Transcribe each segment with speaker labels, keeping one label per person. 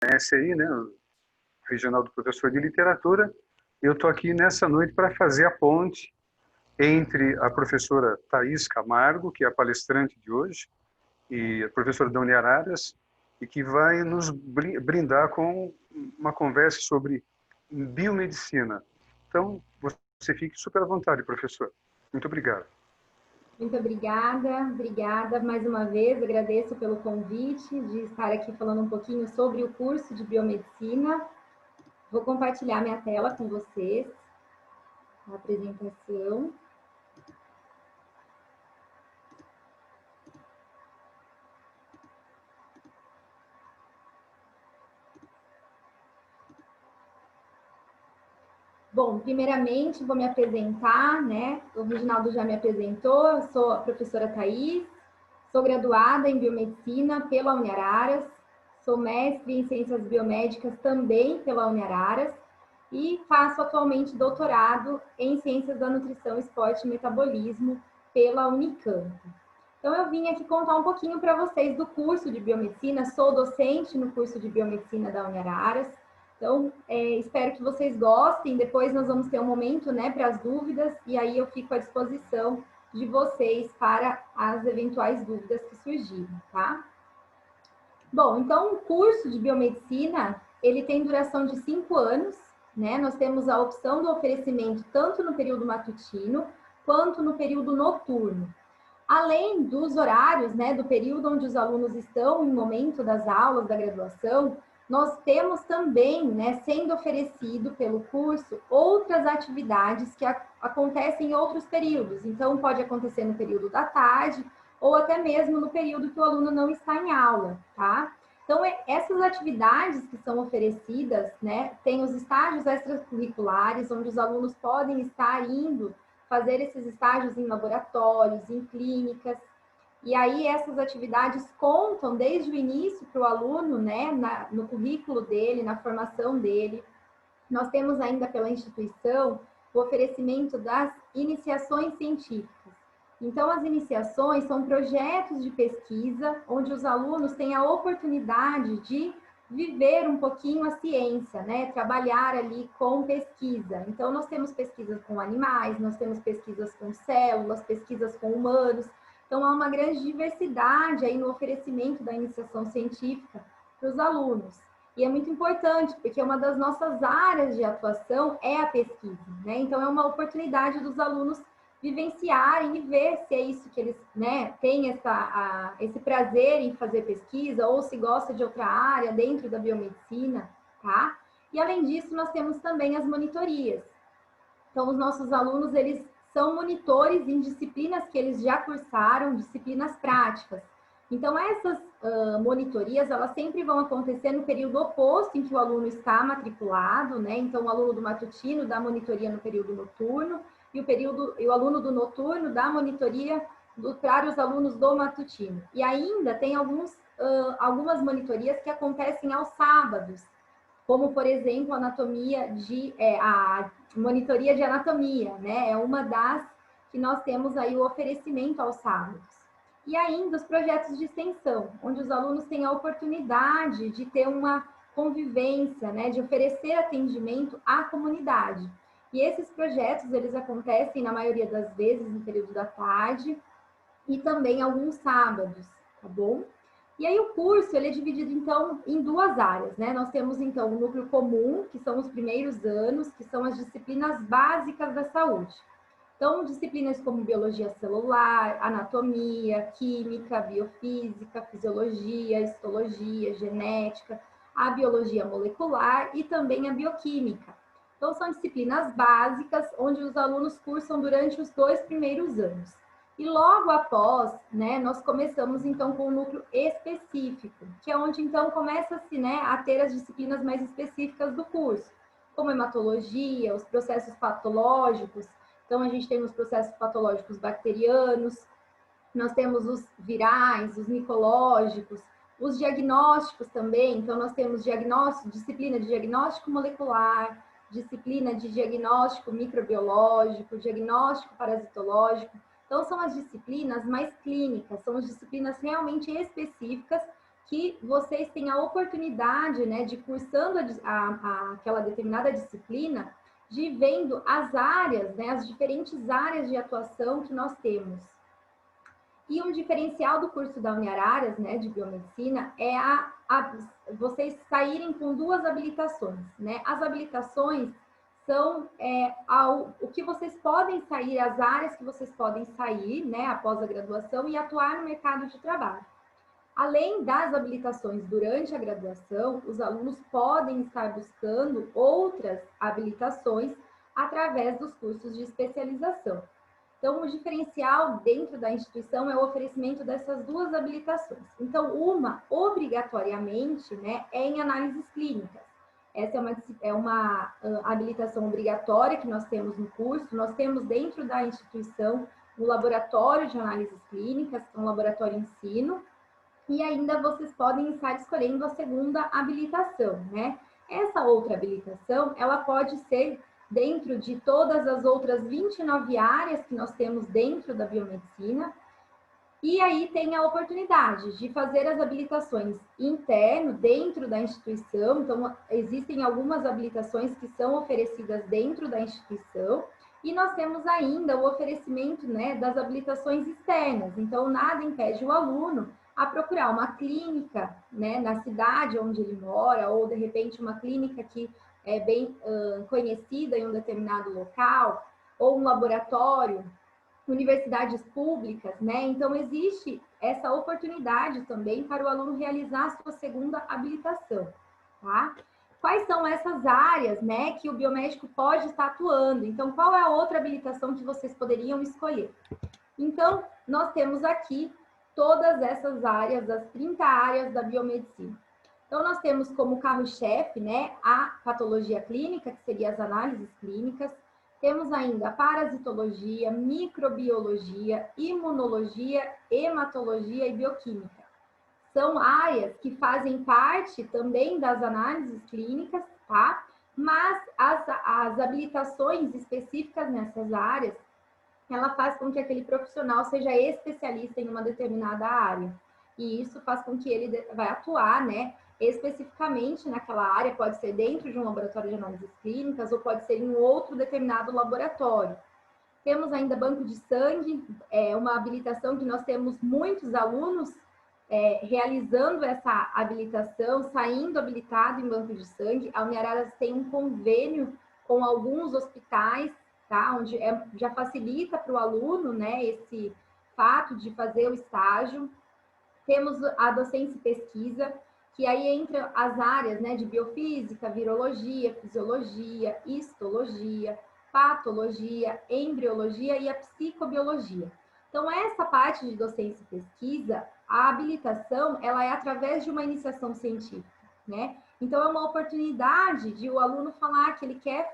Speaker 1: conhece aí, né, o regional do professor de literatura. Eu estou aqui nessa noite para fazer a ponte entre a professora Thaís Camargo, que é a palestrante de hoje, e a professora da Uniararas, e que vai nos brindar com uma conversa sobre biomedicina. Então, você fique super à vontade, professor. Muito obrigado.
Speaker 2: Muito obrigada mais uma vez, agradeço pelo convite de estar aqui falando um pouquinho sobre o curso de biomedicina. Vou compartilhar minha tela com vocês, a apresentação. Bom, primeiramente vou me apresentar, né? O Reginaldo já me apresentou, eu sou a professora Thaís, sou graduada em biomedicina pela Uniararas, sou mestre em ciências biomédicas também pela Uniararas e faço atualmente doutorado em ciências da nutrição, esporte e metabolismo pela Unicamp. Então eu vim aqui contar um pouquinho para vocês do curso de biomedicina, sou docente no curso de biomedicina da Uniararas. Então, espero que vocês gostem. Depois nós vamos ter um momento, né, para as dúvidas, e aí eu fico à disposição de vocês para as eventuais dúvidas que surgirem, tá? Bom, então o curso de biomedicina, ele tem duração de 5 anos, né? Nós temos a opção do oferecimento tanto no período matutino quanto no período noturno. Além dos horários, né, do período onde os alunos estão em momento das aulas da graduação, nós temos também, né, sendo oferecido pelo curso, outras atividades que acontecem em outros períodos. Então, pode acontecer no período da tarde ou até mesmo no período que o aluno não está em aula, tá? Então, essas atividades que são oferecidas, né, tem os estágios extracurriculares, onde os alunos podem estar indo fazer esses estágios em laboratórios, em clínicas, e aí essas atividades contam desde o início para o aluno, né, no currículo dele, na formação dele. Nós temos ainda pela instituição o oferecimento das iniciações científicas. Então, as iniciações são projetos de pesquisa onde os alunos têm a oportunidade de viver um pouquinho a ciência, né? Trabalhar ali com pesquisa. Então, nós temos pesquisas com animais, nós temos pesquisas com células, pesquisas com humanos. Então, há uma grande diversidade aí no oferecimento da iniciação científica para os alunos. E é muito importante, porque uma das nossas áreas de atuação é a pesquisa, né? Então, é uma oportunidade dos alunos vivenciarem e ver se é isso que eles, né, têm esse prazer em fazer pesquisa ou se gosta de outra área dentro da biomedicina, tá? E, além disso, nós temos também as monitorias. Então, os nossos alunos, eles são monitores em disciplinas que eles já cursaram, disciplinas práticas. Então, essas monitorias, elas sempre vão acontecer no período oposto em que o aluno está matriculado, né? Então, o aluno do matutino dá monitoria no período noturno e o aluno do noturno dá monitoria para os alunos do matutino. E ainda tem algumas monitorias que acontecem aos sábados, como, por exemplo, a monitoria de anatomia, né? É uma das que nós temos aí o oferecimento aos sábados. E ainda os projetos de extensão, onde os alunos têm a oportunidade de ter uma convivência, né? De oferecer atendimento à comunidade. E esses projetos, eles acontecem, na maioria das vezes, no período da tarde e também alguns sábados, tá bom? E aí o curso, ele é dividido, então, em duas áreas, né? Nós temos, então, o núcleo comum, que são os primeiros anos, que são as disciplinas básicas da saúde. Então, disciplinas como biologia celular, anatomia, química, biofísica, fisiologia, histologia, genética, a biologia molecular e também a bioquímica. Então, são disciplinas básicas, onde os alunos cursam durante os 2 primeiros anos. E logo após, né, nós começamos então com o núcleo específico, que é onde então começa-se, né, a ter as disciplinas mais específicas do curso, como hematologia, os processos patológicos. Então, a gente tem os processos patológicos bacterianos, nós temos os virais, os micológicos, os diagnósticos também. Então, nós temos disciplina de diagnóstico molecular, disciplina de diagnóstico microbiológico, diagnóstico parasitológico. Então, são as disciplinas mais clínicas, são as disciplinas realmente específicas que vocês têm a oportunidade, né, de cursando aquela determinada disciplina, de ir vendo as áreas, né, as diferentes áreas de atuação que nós temos. E um diferencial do curso da Uniararas, né, de biomedicina, é vocês saírem com 2 habilitações, né? As habilitações são o que vocês podem sair, as áreas que vocês podem sair, né, após a graduação e atuar no mercado de trabalho. Além das habilitações durante a graduação, os alunos podem estar buscando outras habilitações através dos cursos de especialização. Então, o diferencial dentro da instituição é o oferecimento dessas 2 habilitações. Então, uma, obrigatoriamente, né, é em análises clínicas. Essa é uma habilitação obrigatória que nós temos no curso. Nós temos dentro da instituição o laboratório de análises clínicas, que é um laboratório ensino, e ainda vocês podem estar escolhendo a segunda habilitação, né? Essa outra habilitação, ela pode ser dentro de todas as outras 29 áreas que nós temos dentro da biomedicina, e aí tem a oportunidade de fazer as habilitações interno, dentro da instituição. Então, existem algumas habilitações que são oferecidas dentro da instituição, e nós temos ainda o oferecimento, né, das habilitações externas. Então, nada impede o aluno a procurar uma clínica, né, na cidade onde ele mora, ou de repente uma clínica que é bem conhecida em um determinado local, ou um laboratório, universidades públicas, né? Então, existe essa oportunidade também para o aluno realizar a sua segunda habilitação, tá? Quais são essas áreas, né, que o biomédico pode estar atuando? Então, qual é a outra habilitação que vocês poderiam escolher? Então, nós temos aqui todas essas áreas, as 30 áreas da biomedicina. Então, nós temos como carro-chefe, né, a patologia clínica, que seria as análises clínicas. Temos ainda a parasitologia, microbiologia, imunologia, hematologia e bioquímica. São áreas que fazem parte também das análises clínicas, tá? Mas as habilitações específicas nessas áreas, ela faz com que aquele profissional seja especialista em uma determinada área. E isso faz com que ele vai atuar, né, especificamente naquela área, pode ser dentro de um laboratório de análises clínicas ou pode ser em um outro determinado laboratório. Temos ainda banco de sangue, uma habilitação que nós temos muitos alunos realizando essa habilitação, saindo habilitado em banco de sangue. A Uniararas tem um convênio com alguns hospitais, tá? Onde já facilita para o aluno, né, esse fato de fazer o estágio. Temos a docência e pesquisa, que aí entra as áreas, né, de biofísica, virologia, fisiologia, histologia, patologia, embriologia e a psicobiologia. Então, essa parte de docência e pesquisa, a habilitação, ela é através de uma iniciação científica, né? Então, é uma oportunidade de o aluno falar que ele quer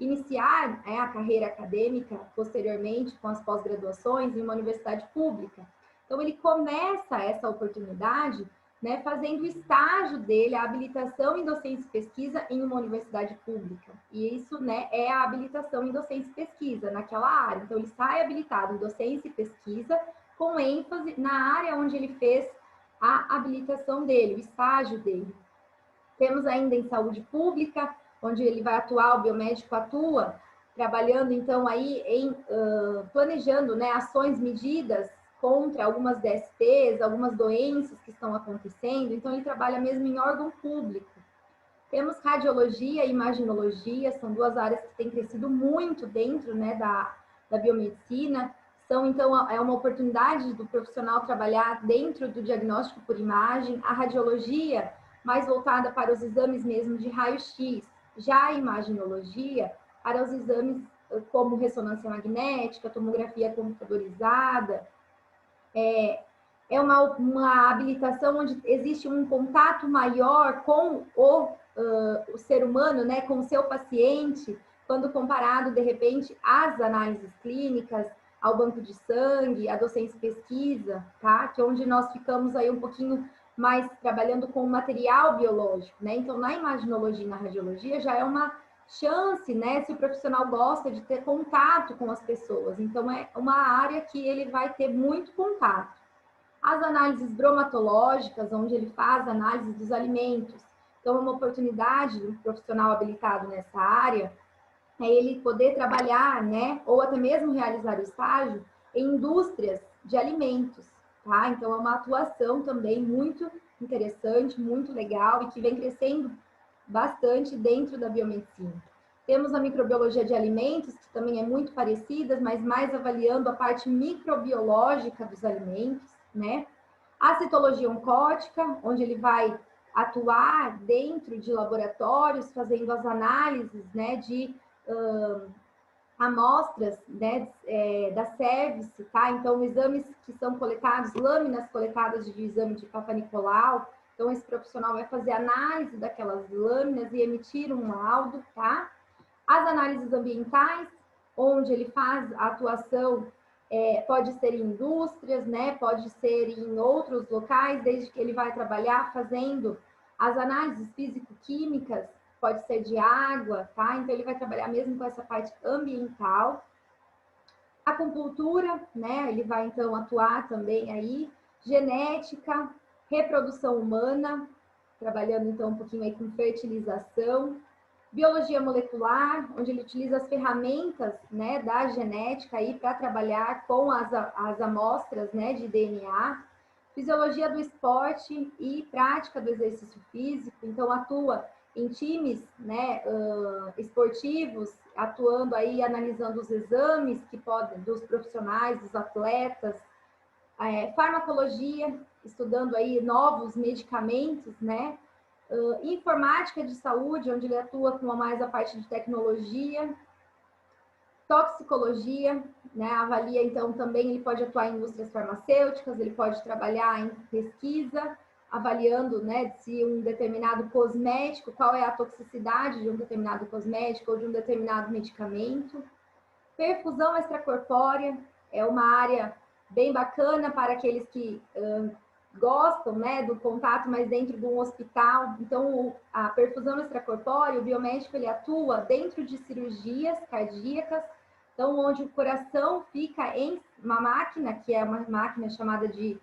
Speaker 2: iniciar a carreira acadêmica posteriormente com as pós-graduações em uma universidade pública. Então, ele começa essa oportunidade, né, fazendo o estágio dele, a habilitação em docência e pesquisa em uma universidade pública. E isso, né, é a habilitação em docência e pesquisa naquela área. Então, ele sai habilitado em docência e pesquisa com ênfase na área onde ele fez a habilitação dele, o estágio dele. Temos ainda em saúde pública, onde ele vai atuar, o biomédico atua, trabalhando então aí planejando, né, ações, medidas contra algumas DSTs, algumas doenças que estão acontecendo, então ele trabalha mesmo em órgão público. Temos radiologia e imaginologia, são 2 áreas que têm crescido muito dentro, né, da biomedicina. Então, é uma oportunidade do profissional trabalhar dentro do diagnóstico por imagem. A radiologia, mais voltada para os exames mesmo de raio-x. Já a imaginologia, para os exames como ressonância magnética, tomografia computadorizada. É uma habilitação onde existe um contato maior com o ser humano, né, com o seu paciente, quando comparado, de repente, às análises clínicas, ao banco de sangue, à docência e pesquisa, tá? Que é onde nós ficamos aí um pouquinho mais trabalhando com o material biológico, né? Então, na imaginologia e na radiologia já é uma chance, né, se o profissional gosta de ter contato com as pessoas. Então, é uma área que ele vai ter muito contato. As análises bromatológicas, onde ele faz análise dos alimentos. Então, é uma oportunidade do profissional habilitado nessa área é ele poder trabalhar, né, ou até mesmo realizar o estágio em indústrias de alimentos, tá? Então, é uma atuação também muito interessante, muito legal e que vem crescendo bastante dentro da biomedicina. Temos a microbiologia de alimentos, que também é muito parecida, mas mais avaliando a parte microbiológica dos alimentos, né? A citologia oncótica, onde ele vai atuar dentro de laboratórios, fazendo as análises, né, de amostras, né, da cervice, tá? Então, exames que são coletados, lâminas coletadas de exame de Papa Nicolau. Então, esse profissional vai fazer análise daquelas lâminas e emitir um laudo, tá? As análises ambientais, onde ele faz a atuação, pode ser em indústrias, né? Pode ser em outros locais, desde que ele vai trabalhar fazendo as análises físico-químicas, pode ser de água, tá? Então, ele vai trabalhar mesmo com essa parte ambiental. Acupuntura, né? Ele vai, então, atuar também aí. Genética, reprodução humana, trabalhando, então, um pouquinho aí com fertilização. Biologia molecular, onde ele utiliza as ferramentas, né, da genética aí para trabalhar com as amostras, né, de DNA. Fisiologia do esporte e prática do exercício físico, então atua em times, né, esportivos, atuando aí, analisando os exames que podem, dos profissionais, dos atletas. Farmacologia, estudando aí novos medicamentos, né, informática de saúde, onde ele atua com mais a parte de tecnologia, toxicologia, né, avalia, então, também ele pode atuar em indústrias farmacêuticas, ele pode trabalhar em pesquisa, avaliando, né, se um determinado cosmético, qual é a toxicidade de um determinado cosmético ou de um determinado medicamento. Perfusão extracorpórea é uma área bem bacana para aqueles que gostam, né, do contato mais dentro de um hospital. Então, a perfusão extracorpórea, o biomédico, ele atua dentro de cirurgias cardíacas, então, onde o coração fica em uma máquina, que é uma máquina chamada de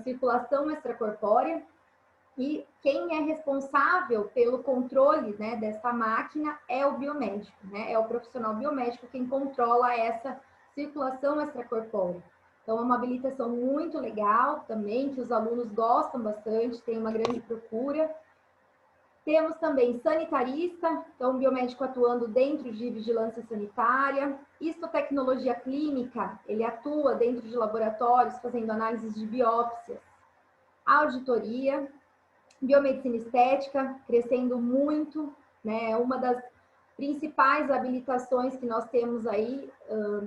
Speaker 2: circulação extracorpórea, e quem é responsável pelo controle, né, dessa máquina é o biomédico, né, é o profissional biomédico quem controla essa circulação extracorpórea. Então, é uma habilitação muito legal também, que os alunos gostam bastante, tem uma grande procura. Temos também sanitarista, então, um biomédico atuando dentro de vigilância sanitária. Histotecnologia clínica, ele atua dentro de laboratórios, fazendo análises de biópsias. Auditoria, biomedicina estética, crescendo muito, né? Uma das principais habilitações que nós temos aí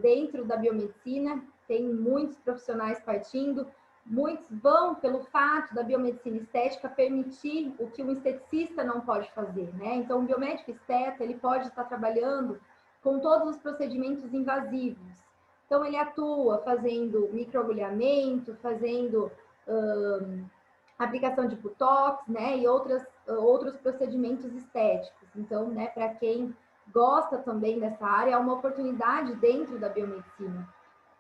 Speaker 2: dentro da biomedicina, tem muitos profissionais partindo, muitos vão pelo fato da biomedicina estética permitir o que o esteticista não pode fazer, né? Então, o biomédico esteta, ele pode estar trabalhando com todos os procedimentos invasivos. Então, ele atua fazendo microagulhamento, fazendo aplicação de botox, né, e outros procedimentos estéticos. Então, né, para quem gosta também dessa área, é uma oportunidade dentro da biomedicina.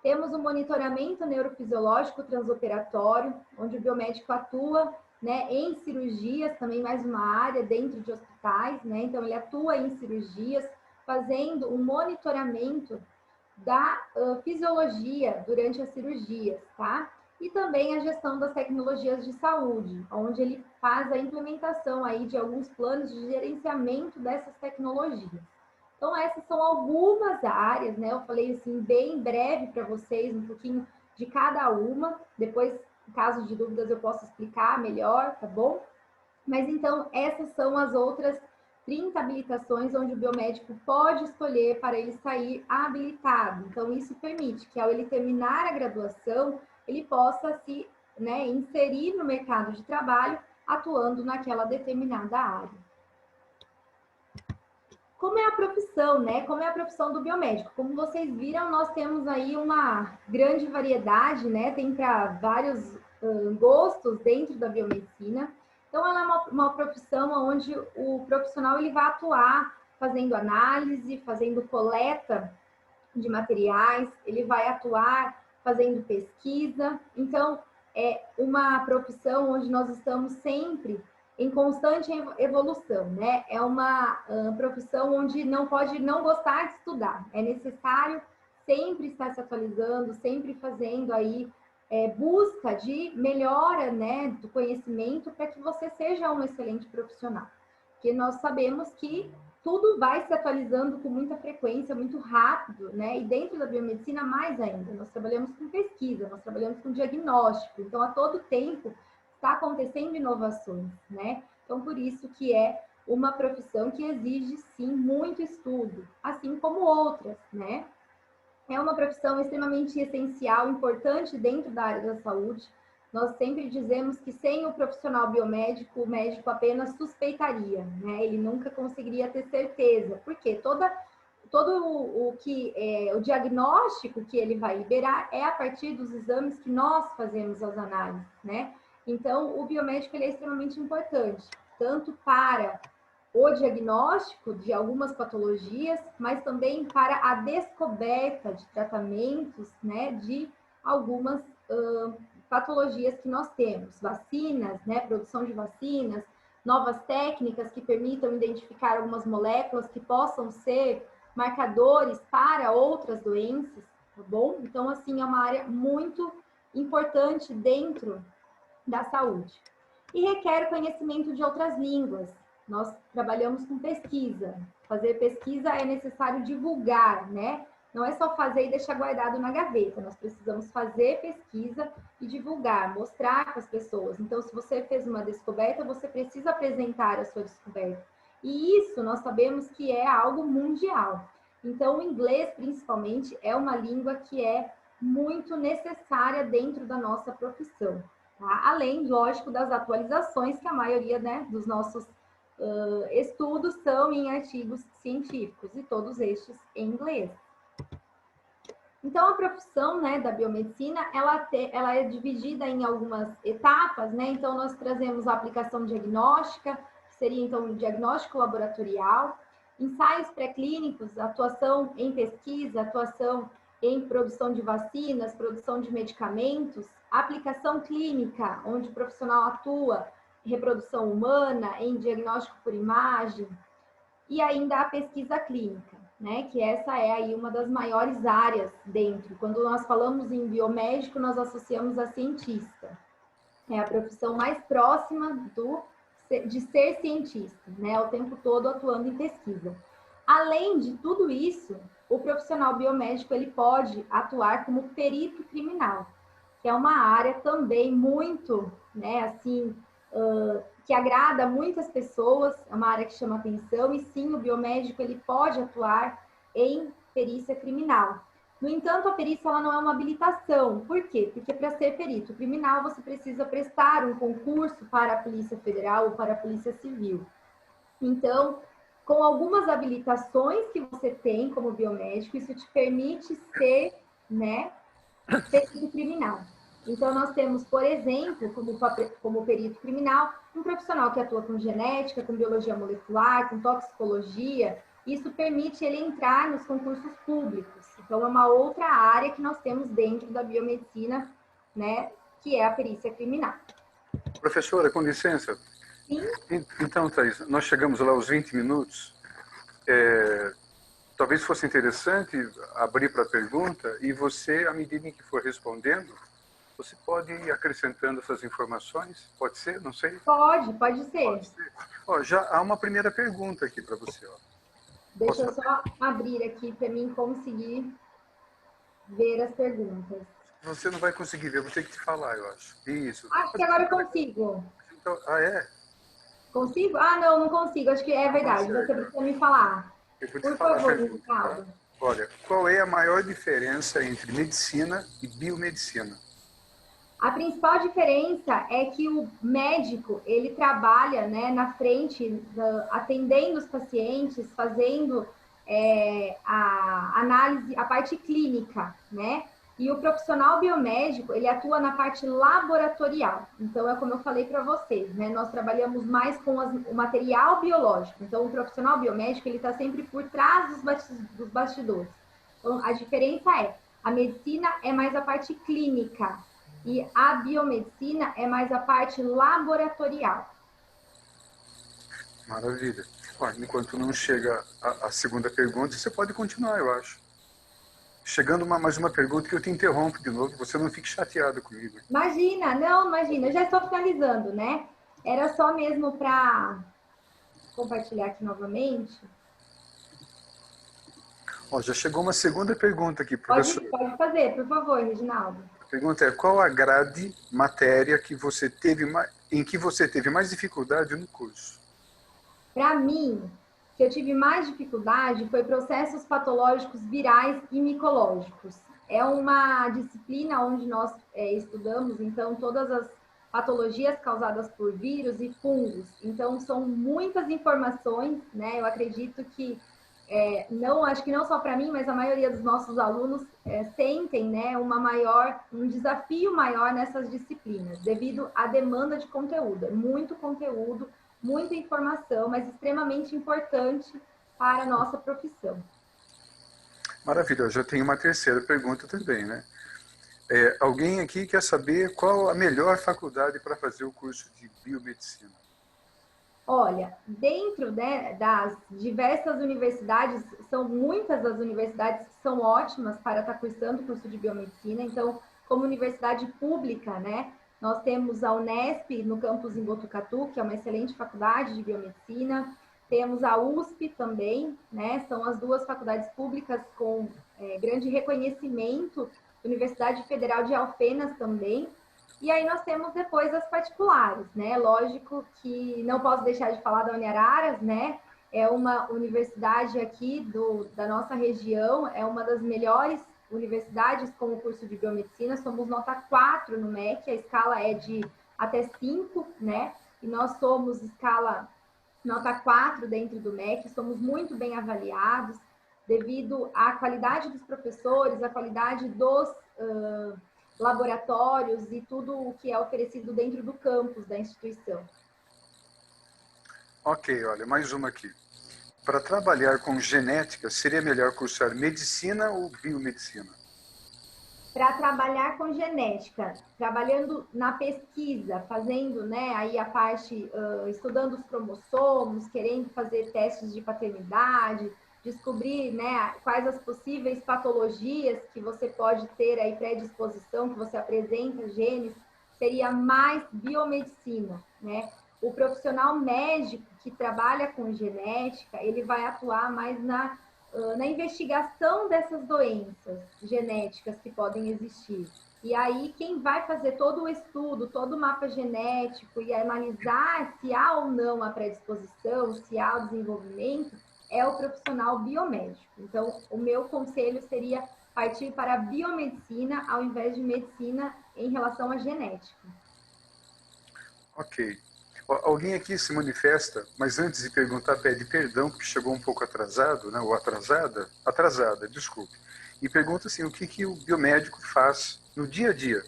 Speaker 2: Temos o monitoramento neurofisiológico transoperatório, onde o biomédico atua, né, em cirurgias, também mais uma área dentro de hospitais, né, então ele atua em cirurgias, fazendo um monitoramento da fisiologia durante as cirurgias, tá? E também a gestão das tecnologias de saúde, onde ele faz a implementação aí de alguns planos de gerenciamento dessas tecnologias. Então, essas são algumas áreas, né? Eu falei assim, bem breve para vocês, um pouquinho de cada uma. Depois, em caso de dúvidas, eu posso explicar melhor, tá bom? Mas então, essas são as outras 30 habilitações onde o biomédico pode escolher para ele sair habilitado. Então, isso permite que, ao ele terminar a graduação, ele possa se, né, inserir no mercado de trabalho, atuando naquela determinada área. Como é a profissão, né? Como é a profissão do biomédico? Como vocês viram, nós temos aí uma grande variedade, né? Tem para vários gostos dentro da biomedicina. Então, ela é uma profissão onde o profissional ele vai atuar fazendo análise, fazendo coleta de materiais, ele vai atuar fazendo pesquisa. Então, é uma profissão onde nós estamos sempre em constante evolução, né? É uma profissão onde não pode não gostar de estudar. É necessário sempre estar se atualizando, sempre fazendo aí busca de melhora, né, do conhecimento para que você seja um excelente profissional. Porque nós sabemos que tudo vai se atualizando com muita frequência, muito rápido, né? E dentro da biomedicina, mais ainda. Nós trabalhamos com pesquisa, nós trabalhamos com diagnóstico. Então, a todo tempo, está acontecendo inovações, né? Então, por isso que é uma profissão que exige, sim, muito estudo, assim como outras, né? É uma profissão extremamente essencial, importante dentro da área da saúde. Nós sempre dizemos que sem o profissional biomédico, o médico apenas suspeitaria, né? Ele nunca conseguiria ter certeza, porque todo o diagnóstico que ele vai liberar é a partir dos exames que nós fazemos as análises, né? Então, o biomédico ele é extremamente importante, tanto para o diagnóstico de algumas patologias, mas também para a descoberta de tratamentos, né, de algumas patologias que nós temos, vacinas, né, produção de vacinas, novas técnicas que permitam identificar algumas moléculas que possam ser marcadores para outras doenças, tá bom? Então, assim, é uma área muito importante dentro da saúde. E requer conhecimento de outras línguas. Nós trabalhamos com pesquisa. Fazer pesquisa é necessário divulgar, né? Não é só fazer e deixar guardado na gaveta. Nós precisamos fazer pesquisa e divulgar, mostrar para as pessoas. Então, se você fez uma descoberta, você precisa apresentar a sua descoberta. E isso nós sabemos que é algo mundial. Então, o inglês, principalmente, é uma língua que é muito necessária dentro da nossa profissão. Tá? Além, lógico, das atualizações que a maioria, né, dos nossos estudos são em artigos científicos e todos estes em inglês. Então, a profissão, né, da biomedicina, ela é dividida em algumas etapas, né? Então, nós trazemos a aplicação diagnóstica, que seria, então, o diagnóstico laboratorial, ensaios pré-clínicos, atuação em pesquisa, atuação em produção de vacinas, produção de medicamentos, aplicação clínica, onde o profissional atua em reprodução humana, em diagnóstico por imagem, e ainda a pesquisa clínica, né? Que essa é aí uma das maiores áreas dentro. Quando nós falamos em biomédico, nós associamos a cientista. É a profissão mais próxima de ser cientista, né? O tempo todo atuando em pesquisa. Além de tudo isso, o profissional biomédico ele pode atuar como perito criminal, que é uma área também muito, né, assim, que agrada muitas pessoas, é uma área que chama atenção, e sim, o biomédico ele pode atuar em perícia criminal. No entanto, a perícia ela não é uma habilitação. Por quê? Porque para ser perito criminal, você precisa prestar um concurso para a Polícia Federal ou para a Polícia Civil. Então, com algumas habilitações que você tem como biomédico, isso te permite ser, né, perito criminal. Então, nós temos, por exemplo, como perito criminal, um profissional que atua com genética, com biologia molecular, com toxicologia. Isso permite ele entrar nos concursos públicos. Então, é uma outra área que nós temos dentro da biomedicina, né, que é a perícia criminal.
Speaker 1: Professora, com licença.
Speaker 2: Sim.
Speaker 1: Então, Thaís, nós chegamos lá aos 20 minutos. Talvez fosse interessante abrir para a pergunta e você, à medida em que for respondendo, você pode ir acrescentando essas informações? Pode ser? Não sei.
Speaker 2: Pode ser.
Speaker 1: Pode ser. Ó, já há uma primeira pergunta aqui para você. Ó.
Speaker 2: Deixa eu só abrir aqui para mim conseguir ver as perguntas.
Speaker 1: Você não vai conseguir ver, eu vou ter que te falar, eu acho. Isso.
Speaker 2: Acho que agora eu consigo.
Speaker 1: Então, é?
Speaker 2: Consigo? Não consigo. Acho que é verdade. Você precisa me falar.
Speaker 1: Eu vou te
Speaker 2: Por
Speaker 1: falar
Speaker 2: favor,
Speaker 1: pergunta,
Speaker 2: Ricardo.
Speaker 1: tá? Olha, qual é a maior diferença entre medicina e biomedicina?
Speaker 2: A principal diferença é que o médico, ele trabalha, né, na frente, atendendo os pacientes, fazendo a análise, a parte clínica, né? E o profissional biomédico, ele atua na parte laboratorial. Então, é como eu falei para vocês, né? Nós trabalhamos mais com o material biológico. Então, o profissional biomédico, ele está sempre por trás dos bastidores. Então, a diferença é, a medicina é mais a parte clínica, E a biomedicina é mais a parte laboratorial.
Speaker 1: Maravilha. Ó, enquanto não chega a segunda pergunta, você pode continuar, eu acho. Chegando mais uma pergunta que eu te interrompo de novo, você não fique chateado comigo.
Speaker 2: Imagina, não, imagina, eu já estou finalizando, né? Era só mesmo para compartilhar aqui novamente.
Speaker 1: Ó, já chegou uma segunda pergunta aqui, professor.
Speaker 2: Pode fazer, por favor, Reginaldo.
Speaker 1: A pergunta é: qual a grade, matéria que você teve em que você teve mais dificuldade no curso?
Speaker 2: Para mim, que eu tive mais dificuldade foi processos patológicos virais e micológicos. É uma disciplina onde nós estudamos, então, todas as patologias causadas por vírus e fungos. Então, são muitas informações, né? Eu acredito que não, acho que não só para mim, mas a maioria dos nossos alunos sentem, né, um desafio maior nessas disciplinas, devido à demanda de conteúdo. É muito conteúdo, muita informação, mas extremamente importante para a nossa profissão.
Speaker 1: Maravilha, eu já tenho uma terceira pergunta também, né? Alguém aqui quer saber qual a melhor faculdade para fazer o curso de biomedicina?
Speaker 2: Olha, dentro, né, das diversas universidades, são muitas das universidades que são ótimas para estar cursando o curso de biomedicina. Então, como universidade pública, né, nós temos a Unesp no campus em Botucatu, que é uma excelente faculdade de biomedicina. Temos a USP também, né, são as duas faculdades públicas com grande reconhecimento. Universidade Federal de Alfenas também. E aí nós temos depois as particulares, né? Lógico que não posso deixar de falar da Uniararas, né? É uma universidade aqui da nossa região, é uma das melhores universidades com o curso de biomedicina. Somos nota 4 no MEC, a escala é de até 5, né? E nós somos escala nota 4 dentro do MEC, somos muito bem avaliados devido à qualidade dos professores, à qualidade dos laboratórios e tudo o que é oferecido dentro do campus da instituição.
Speaker 1: Ok, olha, mais uma aqui. Para trabalhar com genética, seria melhor cursar medicina ou biomedicina?
Speaker 2: Para trabalhar com genética, trabalhando na pesquisa, fazendo, né, aí a parte, estudando os cromossomos, querendo fazer testes de paternidade, descobrir, né, quais as possíveis patologias que você pode ter aí predisposição, que você apresenta genes, seria mais biomedicina, né? O profissional médico que trabalha com genética, ele vai atuar mais na investigação dessas doenças genéticas que podem existir. E aí, quem vai fazer todo o estudo, todo o mapa genético e analisar se há ou não a predisposição, se há o desenvolvimento, é o profissional biomédico. Então, o meu conselho seria partir para a biomedicina ao invés de medicina em relação à genética.
Speaker 1: Ok. Alguém aqui se manifesta, mas antes de perguntar, pede perdão, porque chegou um pouco atrasado, né? Ou atrasada, desculpe. E pergunta assim, o que o biomédico faz no dia a dia?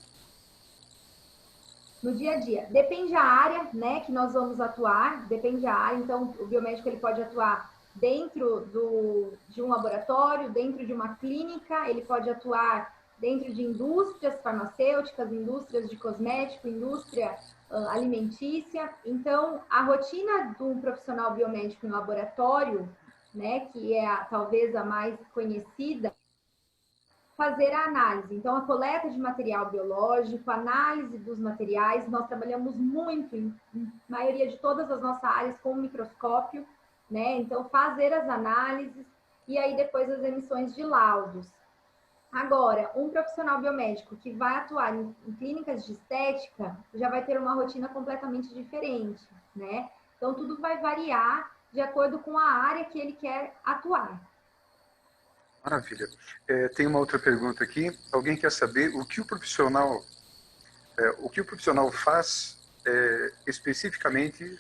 Speaker 2: No dia a dia, depende da área, né, que nós vamos atuar, depende da área. Então, o biomédico ele pode atuar dentro de um laboratório, dentro de uma clínica, ele pode atuar dentro de indústrias farmacêuticas, indústrias de cosmético, indústria alimentícia. Então, a rotina de um profissional biomédico em laboratório, né, que é talvez a mais conhecida, fazer a análise. Então, a coleta de material biológico, análise dos materiais, nós trabalhamos muito, em maioria de todas as nossas áreas, com o microscópio, né? Então, fazer as análises e aí depois as emissões de laudos. Agora, um profissional biomédico que vai atuar em clínicas de estética já vai ter uma rotina completamente diferente, né? Então, tudo vai variar de acordo com a área que ele quer atuar.
Speaker 1: Maravilha. Tem uma outra pergunta aqui. Alguém quer saber o que o profissional faz especificamente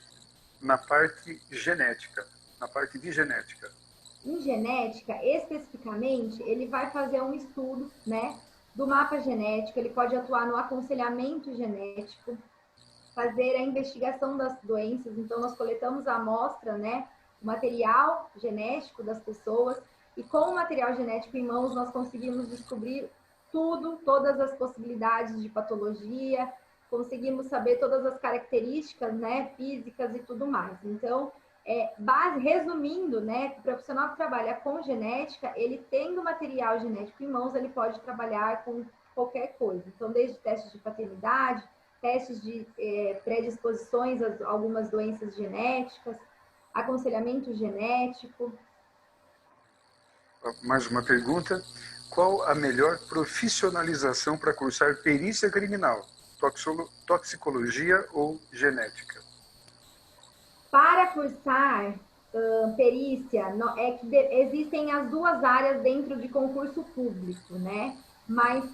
Speaker 1: na parte genética, na parte de genética?
Speaker 2: Em genética, especificamente, ele vai fazer um estudo, né, do mapa genético, ele pode atuar no aconselhamento genético, fazer a investigação das doenças. Então, nós coletamos a amostra, né, o material genético das pessoas, e com o material genético em mãos, nós conseguimos descobrir tudo, todas as possibilidades de patologia, conseguimos saber todas as características, né, físicas e tudo mais. Então, resumindo, né, o profissional que trabalha com genética, ele tendo material genético em mãos, ele pode trabalhar com qualquer coisa. Então, desde testes de paternidade, testes de predisposições a algumas doenças genéticas, aconselhamento genético.
Speaker 1: Mais uma pergunta. Qual a melhor profissionalização para cursar perícia criminal? Toxicologia ou genética?
Speaker 2: Para cursar perícia, existem as duas áreas dentro de concurso público, né? Mas,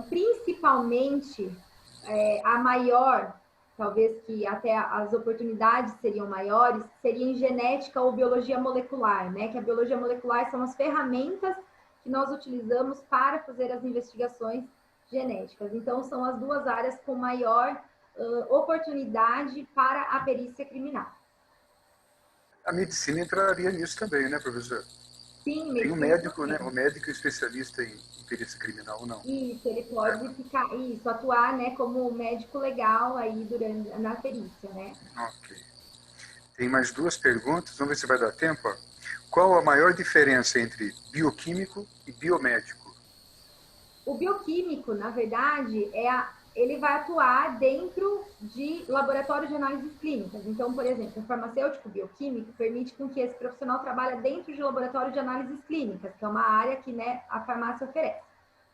Speaker 2: principalmente, a maior, talvez que até as oportunidades seriam maiores, seria em genética ou biologia molecular, né? Que a biologia molecular são as ferramentas que nós utilizamos para fazer as investigações genéticas. Então, são as duas áreas com maior oportunidade para a perícia criminal.
Speaker 1: A medicina entraria nisso também, né, professor?
Speaker 2: Sim,
Speaker 1: tem um médico, né? O médico especialista em perícia criminal, ou não?
Speaker 2: Isso, ele pode atuar, né, como médico legal aí na perícia, né?
Speaker 1: Ok. Tem mais duas perguntas, vamos ver se vai dar tempo. Qual a maior diferença entre bioquímico e biomédico?
Speaker 2: O bioquímico, na verdade, ele vai atuar dentro de laboratório de análises clínicas. Então, por exemplo, o farmacêutico bioquímico permite com que esse profissional trabalhe dentro de laboratório de análises clínicas, que é uma área que, né, a farmácia oferece.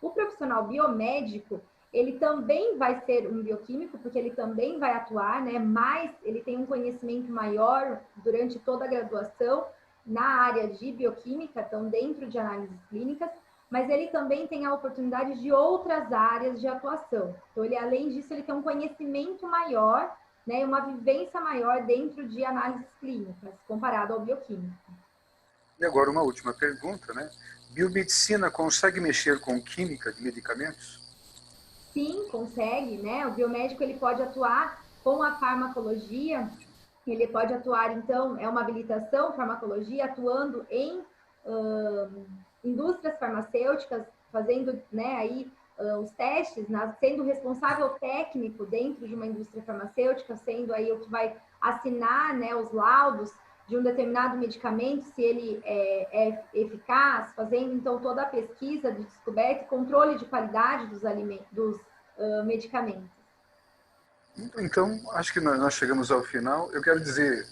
Speaker 2: O profissional biomédico, ele também vai ser um bioquímico, porque ele também vai atuar, né, mas ele tem um conhecimento maior durante toda a graduação na área de bioquímica, então dentro de análises clínicas, mas ele também tem a oportunidade de outras áreas de atuação. Então, ele, além disso, ele tem um conhecimento maior, né, uma vivência maior dentro de análises clínicas, comparado ao bioquímico.
Speaker 1: E agora uma última pergunta, né? Biomedicina consegue mexer com química de medicamentos?
Speaker 2: Sim, consegue, né? O biomédico, ele pode atuar com a farmacologia, ele pode atuar, então, é uma habilitação farmacologia, atuando em indústrias farmacêuticas, fazendo, né, aí os testes, sendo responsável técnico dentro de uma indústria farmacêutica, sendo aí o que vai assinar, né, os laudos de um determinado medicamento, se ele é eficaz, fazendo então toda a pesquisa de descoberta e controle de qualidade dos medicamentos.
Speaker 1: Então, acho que nós chegamos ao final. Eu quero dizer,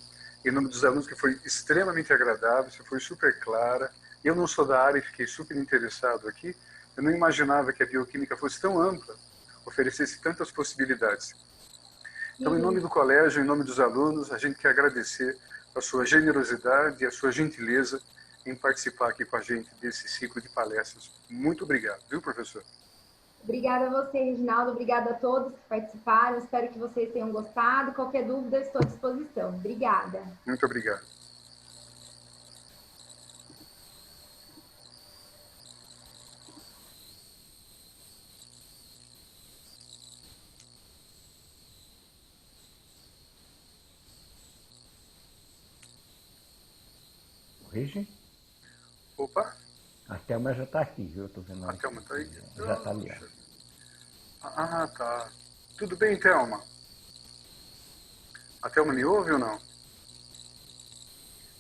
Speaker 1: em nome dos alunos, que foi extremamente agradável, você foi super clara. Eu não sou da área e fiquei super interessado aqui. Eu não imaginava que a bioquímica fosse tão ampla, oferecesse tantas possibilidades. Então, em nome do colégio, em nome dos alunos, a gente quer agradecer a sua generosidade e a sua gentileza em participar aqui com a gente desse ciclo de palestras. Muito obrigado, viu, professor?
Speaker 2: Obrigada a você, Reginaldo. Obrigada a todos que participaram. Espero que vocês tenham gostado. Qualquer dúvida, eu estou à disposição. Obrigada.
Speaker 1: Muito obrigado.
Speaker 3: Regi?
Speaker 1: Opa!
Speaker 3: A Thelma já está aqui, viu? Estou vendo.
Speaker 1: A Thelma está aí?
Speaker 3: Já está ali.
Speaker 1: Ah, tá. Tudo bem, Thelma? A Thelma me ouve ou não?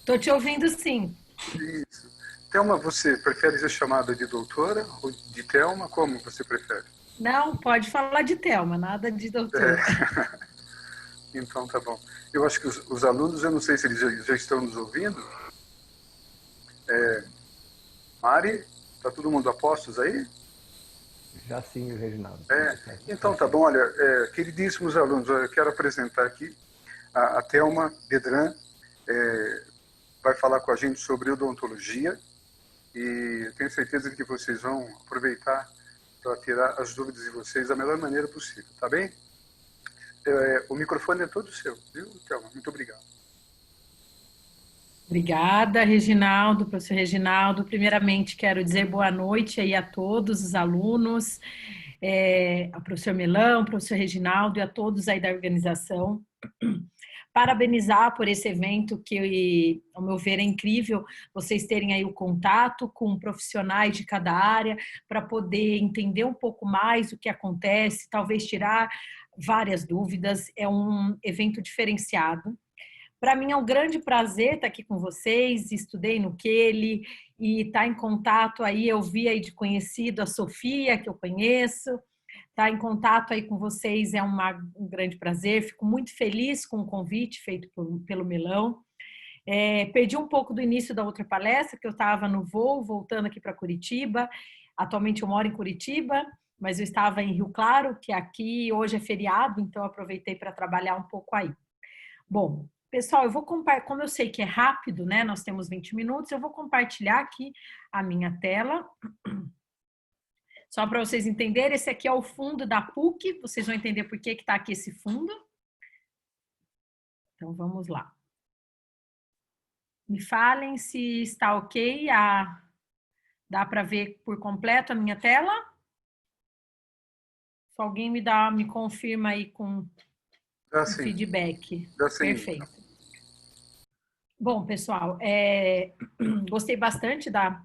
Speaker 4: Estou te ouvindo, sim.
Speaker 1: Isso. Thelma, você prefere ser chamada de doutora ou de Thelma? Como você prefere?
Speaker 4: Não, pode falar de Thelma, nada de doutora.
Speaker 1: Então, tá bom. Eu acho que os alunos, eu não sei se eles já estão nos ouvindo. Mari, tá todo mundo a postos aí?
Speaker 3: Já sim, Reginaldo.
Speaker 1: Então, tá bom. Olha, queridíssimos alunos, eu quero apresentar aqui a Thelma Bedran, vai falar com a gente sobre odontologia e tenho certeza de que vocês vão aproveitar para tirar as dúvidas de vocês da melhor maneira possível, tá bem? O microfone é todo seu, viu, Thelma? Muito obrigado.
Speaker 4: Obrigada, Reginaldo, professor Reginaldo. Primeiramente, quero dizer boa noite aí a todos os alunos, ao professor Melão, professor Reginaldo e a todos aí da organização. parabenizar por esse evento que, ao meu ver, é incrível vocês terem aí o contato com profissionais de cada área para poder entender um pouco mais o que acontece, talvez tirar várias dúvidas. É um evento diferenciado. Para mim é um grande prazer estar aqui com vocês, estudei no Kelly e estar em contato aí, eu vi aí de conhecido a Sofia, que eu conheço, estar em contato aí com vocês é um grande prazer, fico muito feliz com o convite feito pelo Melão. Perdi um pouco do início da outra palestra, que eu estava no voo, voltando aqui para Curitiba, atualmente eu moro em Curitiba, mas eu estava em Rio Claro, que aqui hoje é feriado, então aproveitei para trabalhar um pouco aí. Bom, pessoal, eu vou compartilhar, como eu sei que é rápido, né? Nós temos 20 minutos, eu vou compartilhar aqui a minha tela. Só para vocês entenderem, esse aqui é o fundo da PUC, vocês vão entender por que está aqui esse fundo. Então, vamos lá. Me falem se está ok, dá para ver por completo a minha tela? Se alguém me confirma aí com feedback. Perfeito. Bom, pessoal, gostei bastante da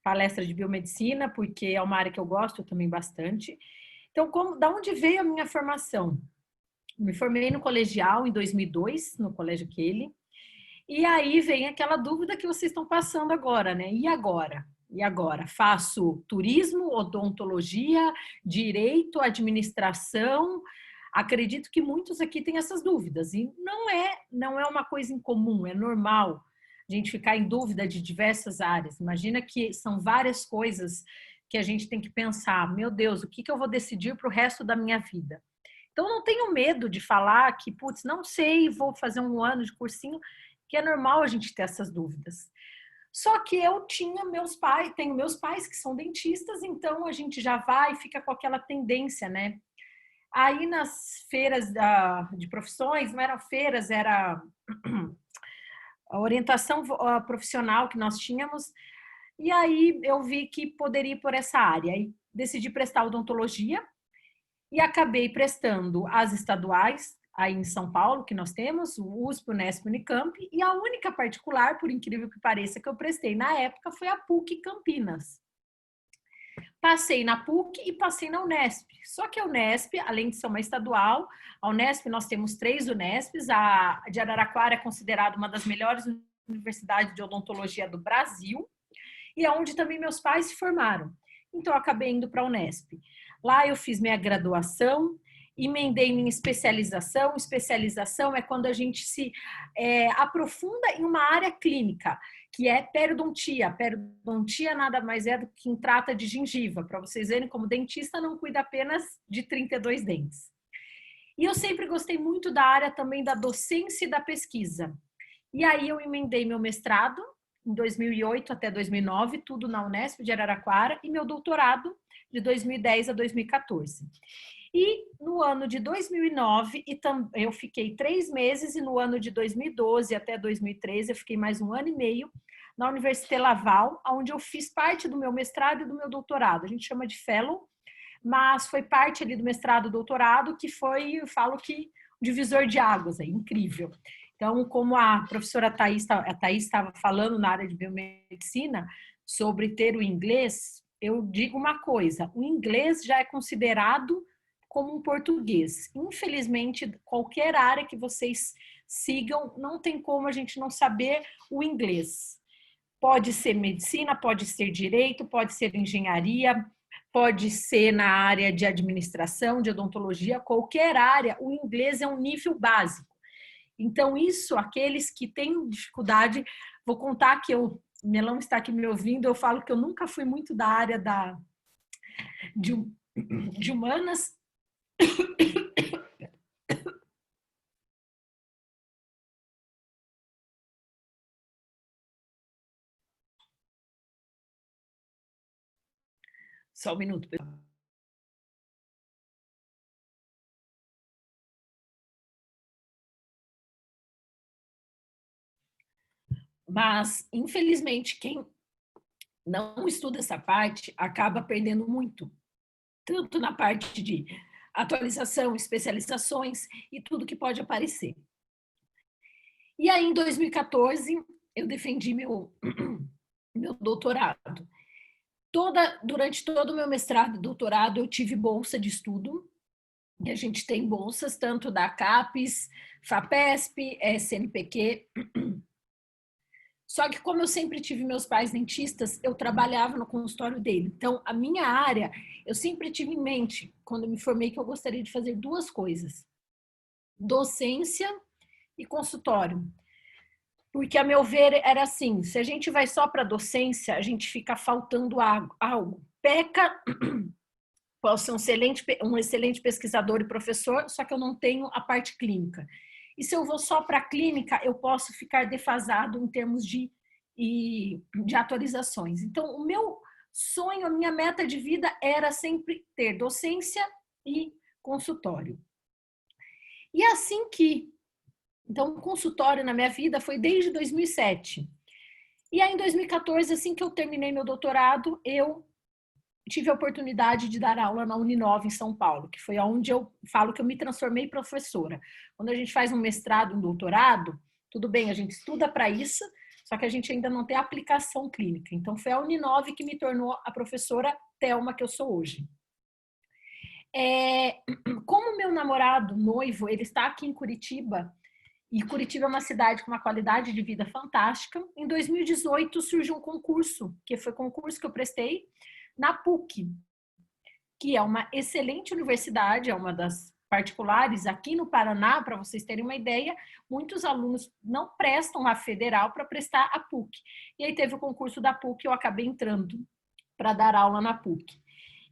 Speaker 4: palestra de biomedicina, porque é uma área que eu gosto também bastante. Então, da onde veio a minha formação? Me formei no colegial em 2002, no Colégio Kelly, e aí vem aquela dúvida que vocês estão passando agora, né? E agora? E agora? Faço turismo, odontologia, direito, administração? Acredito que muitos aqui têm essas dúvidas, e não é uma coisa incomum, é normal a gente ficar em dúvida de diversas áreas. Imagina que são várias coisas que a gente tem que pensar, meu Deus, o que eu vou decidir para o resto da minha vida? Então, não tenho medo de falar que, putz, não sei, vou fazer um ano de cursinho, que é normal a gente ter essas dúvidas. Só que eu tenho meus pais que são dentistas, então a gente já vai e fica com aquela tendência, né? Aí nas feiras de profissões, não eram feiras, era a orientação profissional que nós tínhamos, e aí eu vi que poderia ir por essa área. Aí decidi prestar odontologia e acabei prestando as estaduais, aí em São Paulo, que nós temos, o USP, Unesp, Unicamp, e a única particular, por incrível que pareça, que eu prestei na época foi a PUC Campinas. Passei na PUC e passei na Unesp. Só que a Unesp, além de ser uma estadual, a Unesp, nós temos 3 Unesps, a de Araraquara é considerada uma das melhores universidades de odontologia do Brasil, e é onde também meus pais se formaram. Então, eu acabei indo para a Unesp. Lá eu fiz minha graduação, emendei minha especialização. Especialização é quando a gente se aprofunda em uma área clínica, que é periodontia. Periodontia nada mais é do que quem trata de gengiva. Para vocês verem como dentista não cuida apenas de 32 dentes. E eu sempre gostei muito da área também da docência e da pesquisa. E aí eu emendei meu mestrado em 2008 até 2009, tudo na Unesp de Araraquara, e meu doutorado de 2010 a 2014. E no ano de 2009, eu fiquei 3 meses, e no ano de 2012 até 2013, eu fiquei mais 1 ano e meio na Université Laval, onde eu fiz parte do meu mestrado e do meu doutorado. A gente chama de fellow, mas foi parte ali do mestrado e doutorado que foi, eu falo que, um divisor de águas, é incrível. Então, como a professora Thaís estava falando na área de biomedicina sobre ter o inglês, eu digo uma coisa, o inglês já é considerado como um português. Infelizmente, qualquer área que vocês sigam, não tem como a gente não saber o inglês. Pode ser medicina, pode ser direito, pode ser engenharia, pode ser na área de administração, de odontologia, qualquer área, o inglês é um nível básico. Então, isso, aqueles que têm dificuldade, vou contar que o Melão está aqui me ouvindo, eu falo que eu nunca fui muito da área de humanas. Só um minuto, pessoal. Mas, infelizmente, quem não estuda essa parte acaba perdendo muito, tanto na parte de atualização, especializações e tudo que pode aparecer. E aí, em 2014, eu defendi meu doutorado. Durante todo o meu mestrado e doutorado, eu tive bolsa de estudo. E a gente tem bolsas tanto da CAPES, FAPESP, CNPq. Só que como eu sempre tive meus pais dentistas, eu trabalhava no consultório dele. Então, a minha área, eu sempre tive em mente, quando eu me formei, que eu gostaria de fazer duas coisas: docência e consultório. Porque, a meu ver, era assim, se a gente vai só para docência, a gente fica faltando algo. Peca, posso ser um excelente pesquisador e professor, só que eu não tenho a parte clínica. E se eu vou só para a clínica, eu posso ficar defasado em termos de atualizações. Então, o meu sonho, a minha meta de vida era sempre ter docência e consultório. E assim que... Então, o consultório na minha vida foi desde 2007. E aí, em 2014, assim que eu terminei meu doutorado, eu tive a oportunidade de dar aula na Uninove, em São Paulo, que foi onde eu falo que eu me transformei professora. Quando a gente faz um mestrado, um doutorado, tudo bem, a gente estuda para isso, só que a gente ainda não tem aplicação clínica. Então, foi a Uninove que me tornou a professora Thelma que eu sou hoje. Como meu namorado, noivo, ele está aqui em Curitiba, e Curitiba é uma cidade com uma qualidade de vida fantástica, em 2018 surgiu um concurso, que foi o concurso que eu prestei na PUC, que é uma excelente universidade, é uma das particulares aqui no Paraná. Para vocês terem uma ideia, muitos alunos não prestam a federal para prestar a PUC. E aí teve o concurso da PUC, eu acabei entrando para dar aula na PUC.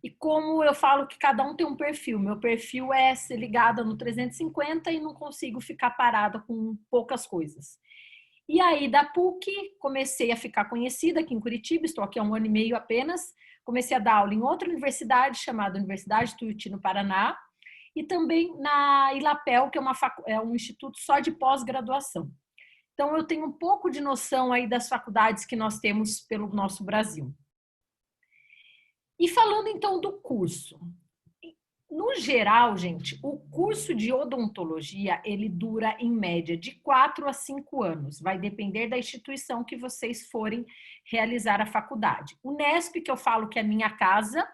Speaker 4: E como eu falo que cada um tem um perfil, meu perfil é ser ligada no 350 e não consigo ficar parada com poucas coisas. E aí, da PUC, comecei a ficar conhecida aqui em Curitiba, estou aqui há 1 ano e meio apenas. Comecei a dar aula em outra universidade, chamada Universidade Tuiuti, no Paraná, e também na Ilapel, que é um instituto só de pós-graduação. Então, eu tenho um pouco de noção aí das faculdades que nós temos pelo nosso Brasil. E falando então do curso, no geral, gente, o curso de odontologia, ele dura em média de 4 a 5 anos, vai depender da instituição que vocês forem realizar a faculdade. O Nesp, que eu falo que é minha casa,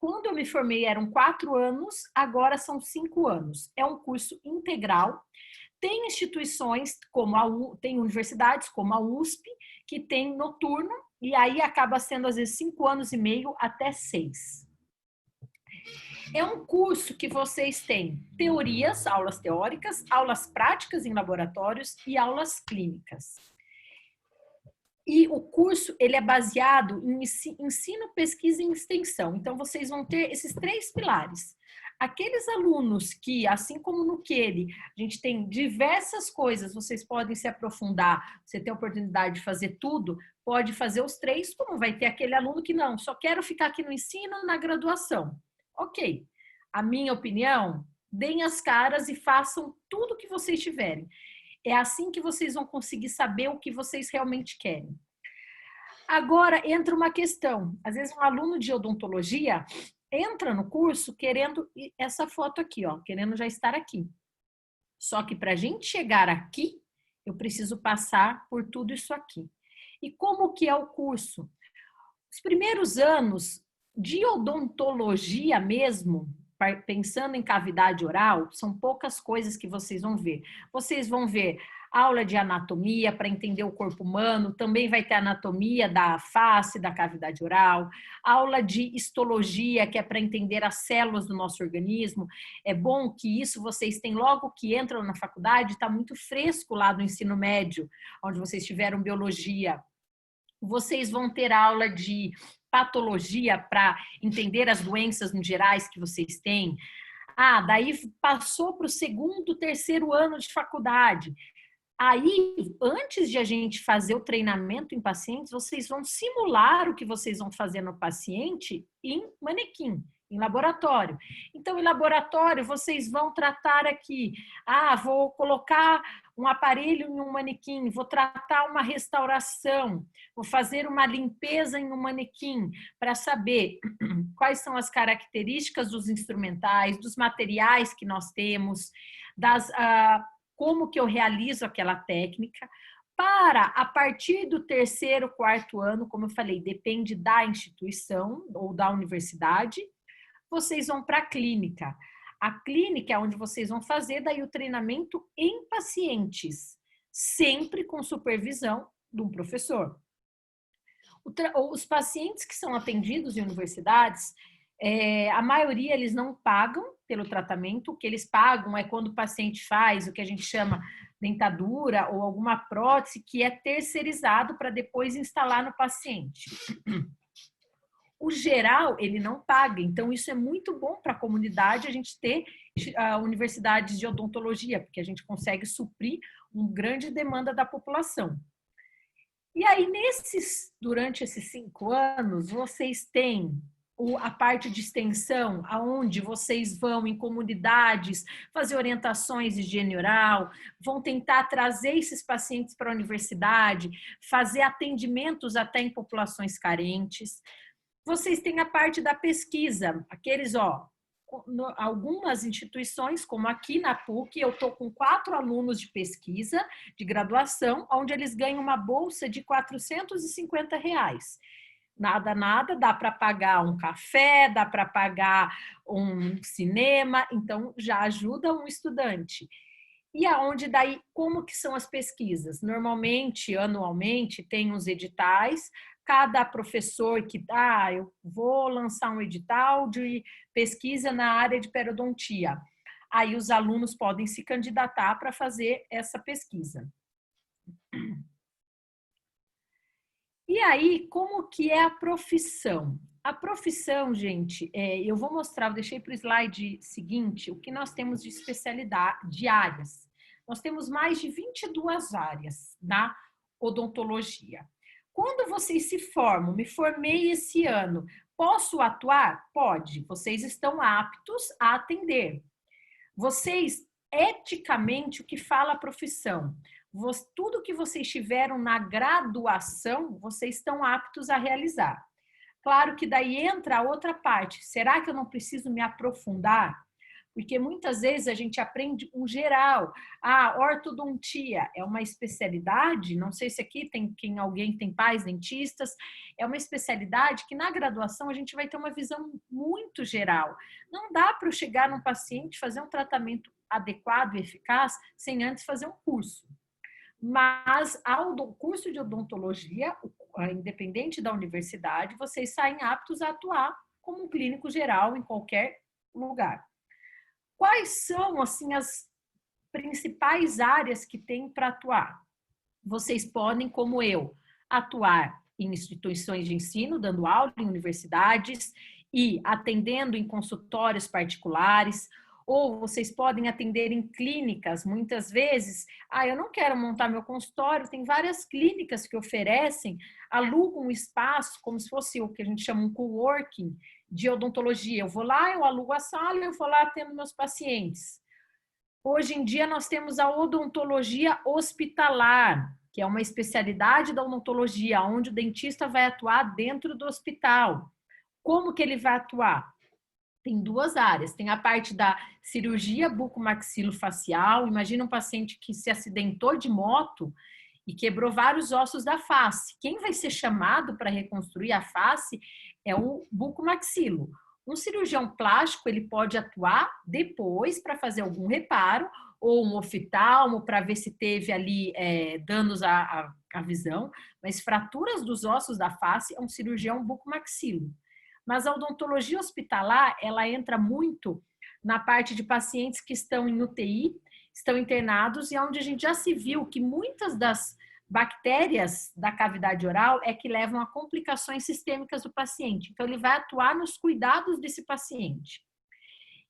Speaker 4: quando eu me formei eram 4 anos, agora são 5 anos. É um curso integral. Tem instituições, tem universidades como a USP, que tem noturno, e aí acaba sendo às vezes 5 anos e meio até 6. É um curso que vocês têm teorias, aulas teóricas, aulas práticas em laboratórios e aulas clínicas. E o curso, ele é baseado em ensino, pesquisa e extensão. Então, vocês vão ter esses 3 pilares. Aqueles alunos que, assim como no QELE, a gente tem diversas coisas, vocês podem se aprofundar, você tem a oportunidade de fazer tudo, pode fazer os 3, como vai ter aquele aluno que não, só quero ficar aqui no ensino, na graduação. Ok, a minha opinião, deem as caras e façam tudo o que vocês tiverem. É assim que vocês vão conseguir saber o que vocês realmente querem. Agora, entra uma questão. Às vezes, um aluno de odontologia entra no curso querendo essa foto aqui, ó, querendo já estar aqui. Só que para a gente chegar aqui, eu preciso passar por tudo isso aqui. E como que é o curso? Os primeiros anos de odontologia mesmo, pensando em cavidade oral, são poucas coisas que vocês vão ver. Vocês vão ver aula de anatomia para entender o corpo humano, também vai ter anatomia da face, da cavidade oral, aula de histologia, que é para entender as células do nosso organismo. É bom que isso vocês têm logo que entram na faculdade, está muito fresco lá do ensino médio, onde vocês tiveram biologia. Vocês vão ter aula de patologia para entender as doenças no gerais que vocês têm. Daí passou para o 2º, 3º ano de faculdade. Aí, antes de a gente fazer o treinamento em pacientes, vocês vão simular o que vocês vão fazer no paciente em manequim, em laboratório. Então, em laboratório, vocês vão tratar aqui, vou colocar um aparelho em um manequim, vou tratar uma restauração, vou fazer uma limpeza em um manequim, para saber quais são as características dos instrumentais, dos materiais que nós temos, como que eu realizo aquela técnica, para, a partir do 3º, 4º ano, como eu falei, depende da instituição ou da universidade, vocês vão para a clínica. A clínica é onde vocês vão fazer daí o treinamento em pacientes, sempre com supervisão de um professor. Os pacientes que são atendidos em universidades, a maioria eles não pagam pelo tratamento, o que eles pagam é quando o paciente faz o que a gente chama dentadura ou alguma prótese que é terceirizado para depois instalar no paciente. O geral, ele não paga, então isso é muito bom para a comunidade, a gente ter universidades de odontologia, porque a gente consegue suprir uma grande demanda da população. E aí, durante esses 5 anos, vocês têm a parte de extensão, aonde vocês vão em comunidades fazer orientações de higiene oral, vão tentar trazer esses pacientes para a universidade, fazer atendimentos até em populações carentes. Vocês têm a parte da pesquisa, algumas instituições, como aqui na PUC, eu estou com 4 alunos de pesquisa, de graduação, onde eles ganham uma bolsa de R$450. Nada, dá para pagar um café, dá para pagar um cinema, então já ajuda um estudante. E aonde daí, como que são as pesquisas? Normalmente, anualmente, tem uns editais, cada professor que eu vou lançar um edital de pesquisa na área de periodontia. Aí os alunos podem se candidatar para fazer essa pesquisa. E aí, como que é a profissão? A profissão, gente, eu vou mostrar, eu deixei para o slide seguinte, o que nós temos de especialidade, de áreas. Nós temos mais de 22 áreas na odontologia. Quando vocês se formam, me formei esse ano, posso atuar? Pode, vocês estão aptos a atender. Vocês, eticamente, o que fala a profissão? Tudo que vocês tiveram na graduação, vocês estão aptos a realizar. Claro que daí entra a outra parte. Será que eu não preciso me aprofundar? Porque muitas vezes a gente aprende um geral. Ortodontia é uma especialidade, não sei se aqui alguém tem pais dentistas, é uma especialidade que na graduação a gente vai ter uma visão muito geral. Não dá para eu chegar num paciente, fazer um tratamento adequado e eficaz sem antes fazer um curso. Mas o curso de odontologia, independente da universidade, vocês saem aptos a atuar como um clínico geral em qualquer lugar. Quais são, assim, as principais áreas que tem para atuar? Vocês podem, como eu, atuar em instituições de ensino, dando aula em universidades e atendendo em consultórios particulares, ou vocês podem atender em clínicas, muitas vezes, eu não quero montar meu consultório, tem várias clínicas que oferecem, alugam um espaço, como se fosse o que a gente chama um coworking, de odontologia. Eu vou lá, eu alugo a sala, eu vou lá atendo meus pacientes. Hoje em dia nós temos a odontologia hospitalar, que é uma especialidade da odontologia, onde o dentista vai atuar dentro do hospital. Como que ele vai atuar? Tem 2 áreas. Tem a parte da cirurgia bucomaxilofacial. Imagina um paciente que se acidentou de moto e quebrou vários ossos da face. Quem vai ser chamado para reconstruir a face é o bucomaxilo. Um cirurgião plástico, ele pode atuar depois para fazer algum reparo, ou um oftalmo para ver se teve ali danos à visão, mas fraturas dos ossos da face é um cirurgião bucomaxilo. Mas a odontologia hospitalar, ela entra muito na parte de pacientes que estão em UTI, estão internados, e onde a gente já se viu que muitas das bactérias da cavidade oral é que levam a complicações sistêmicas do paciente. Então, ele vai atuar nos cuidados desse paciente.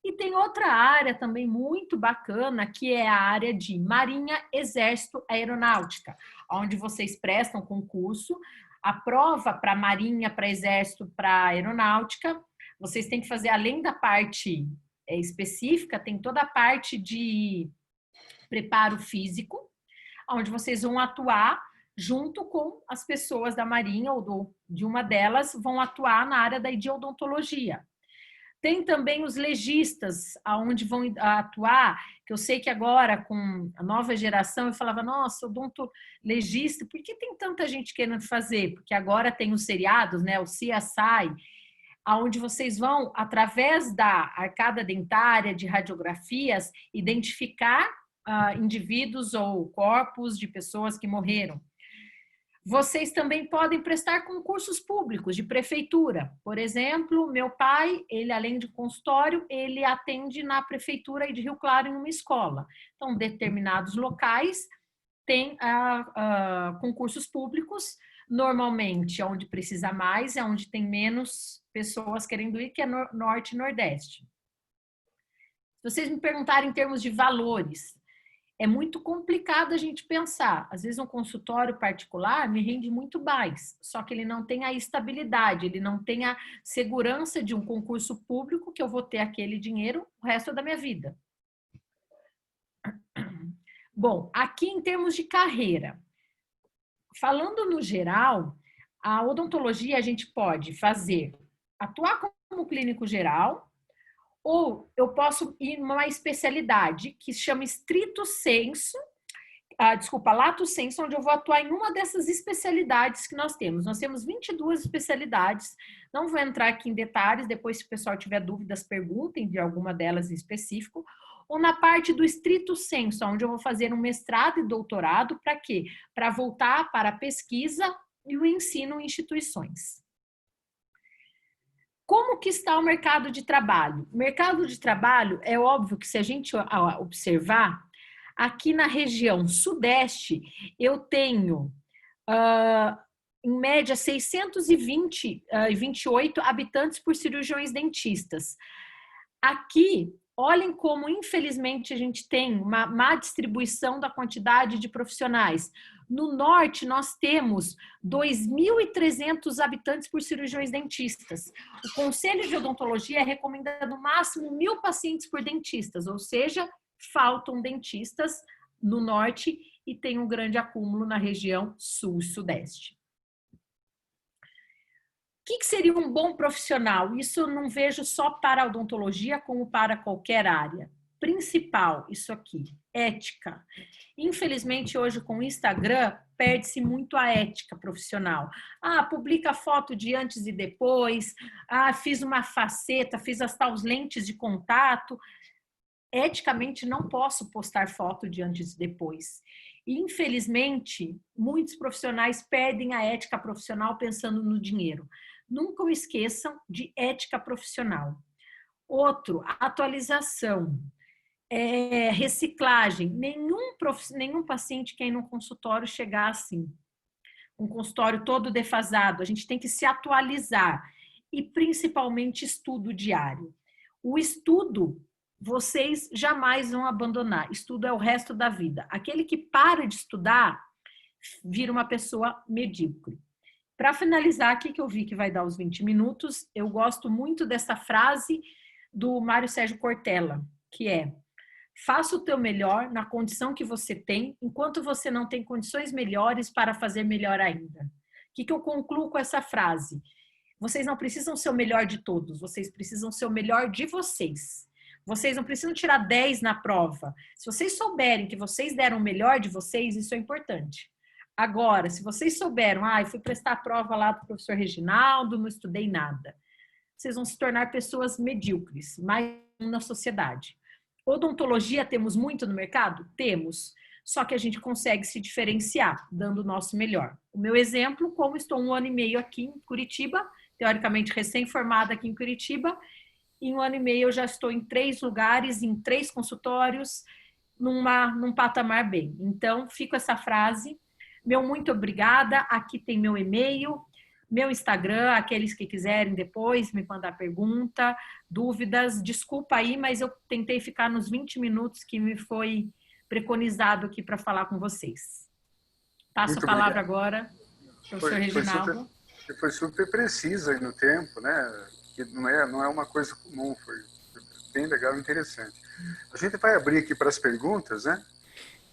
Speaker 4: E tem outra área também muito bacana, que é a área de Marinha, Exército, Aeronáutica, onde vocês prestam concurso, a prova para Marinha, para Exército, para Aeronáutica, vocês têm que fazer, além da parte específica, tem toda a parte de preparo físico, onde vocês vão atuar junto com as pessoas da Marinha ou de uma delas, vão atuar na área da odontologia. Tem também os legistas, onde vão atuar, que eu sei que agora, com a nova geração, eu falava, nossa, odontologista, por que tem tanta gente querendo fazer? Porque agora tem os seriados, né, o CSI, onde vocês vão, através da arcada dentária, de radiografias, identificar indivíduos ou corpos de pessoas que morreram. Vocês também podem prestar concursos públicos de prefeitura. Por exemplo, meu pai, ele além de consultório, ele atende na prefeitura de Rio Claro em uma escola. Então, determinados locais têm concursos públicos. Normalmente, onde precisa mais, é onde tem menos pessoas querendo ir, que é Norte e Nordeste. Se vocês me perguntarem em termos de valores, é muito complicado a gente pensar. Às vezes um consultório particular me rende muito mais, só que ele não tem a estabilidade, ele não tem a segurança de um concurso público que eu vou ter aquele dinheiro o resto da minha vida. Bom, aqui em termos de carreira, falando no geral, a odontologia a gente pode atuar como clínico geral, ou eu posso ir numa especialidade que se chama estrito sensu, lato sensu, onde eu vou atuar em uma dessas especialidades que nós temos. Nós temos 22 especialidades, não vou entrar aqui em detalhes, depois se o pessoal tiver dúvidas, perguntem de alguma delas em específico, ou na parte do estrito sensu, onde eu vou fazer um mestrado e doutorado, para quê? Para voltar para a pesquisa e o ensino em instituições. Como que está o mercado de trabalho? O mercado de trabalho, é óbvio que se a gente observar, aqui na região sudeste, eu tenho, em média, 628 habitantes por cirurgiões dentistas. Aqui, olhem como, infelizmente, a gente tem uma má distribuição da quantidade de profissionais. No norte, nós temos 2.300 habitantes por cirurgiões dentistas. O Conselho de Odontologia recomenda no máximo 1.000 pacientes por dentistas, ou seja, faltam dentistas no norte e tem um grande acúmulo na região sul e sudeste. O que seria um bom profissional? Isso eu não vejo só para a odontologia, como para qualquer área. Principal, isso aqui, ética. Infelizmente, hoje com o Instagram, perde-se muito a ética profissional. Publica foto de antes e depois, fiz uma faceta, fiz as tais lentes de contato. Eticamente, não posso postar foto de antes e depois. E, infelizmente, muitos profissionais perdem a ética profissional pensando no dinheiro. Nunca o esqueçam de ética profissional. Outro, atualização. Reciclagem. Nenhum paciente quer ir no consultório chegar assim. Um consultório todo defasado. A gente tem que se atualizar. E, principalmente, estudo diário. O estudo, vocês jamais vão abandonar. Estudo é o resto da vida. Aquele que para de estudar, vira uma pessoa medíocre. Para finalizar aqui, que eu vi que vai dar os 20 minutos, eu gosto muito dessa frase do Mário Sérgio Cortella, que é: faça o teu melhor na condição que você tem, enquanto você não tem condições melhores para fazer melhor ainda. O que eu concluo com essa frase? Vocês não precisam ser o melhor de todos, vocês precisam ser o melhor de vocês. Vocês não precisam tirar 10 na prova. Se vocês souberem que vocês deram o melhor de vocês, isso é importante. Agora, se vocês souberam, eu fui prestar a prova lá do professor Reginaldo, não estudei nada, vocês vão se tornar pessoas medíocres, mais na sociedade. Odontologia temos muito no mercado? Temos. Só que a gente consegue se diferenciar, dando o nosso melhor. O meu exemplo, como estou 1 ano e meio aqui em Curitiba, teoricamente recém-formada aqui em Curitiba, em 1 ano e meio eu já estou em 3 lugares, em 3 consultórios, num patamar bem. Então, fico essa frase. Meu muito obrigada. Aqui tem meu e-mail, meu Instagram, aqueles que quiserem depois me mandar pergunta, dúvidas. Desculpa aí, mas eu tentei ficar nos 20 minutos que me foi preconizado aqui para falar com vocês. Passo a palavra agora para o senhor Reginaldo.
Speaker 1: Foi super precisa aí no tempo, né? Que não é uma coisa comum, foi bem legal e interessante. A gente vai abrir aqui para as perguntas, né?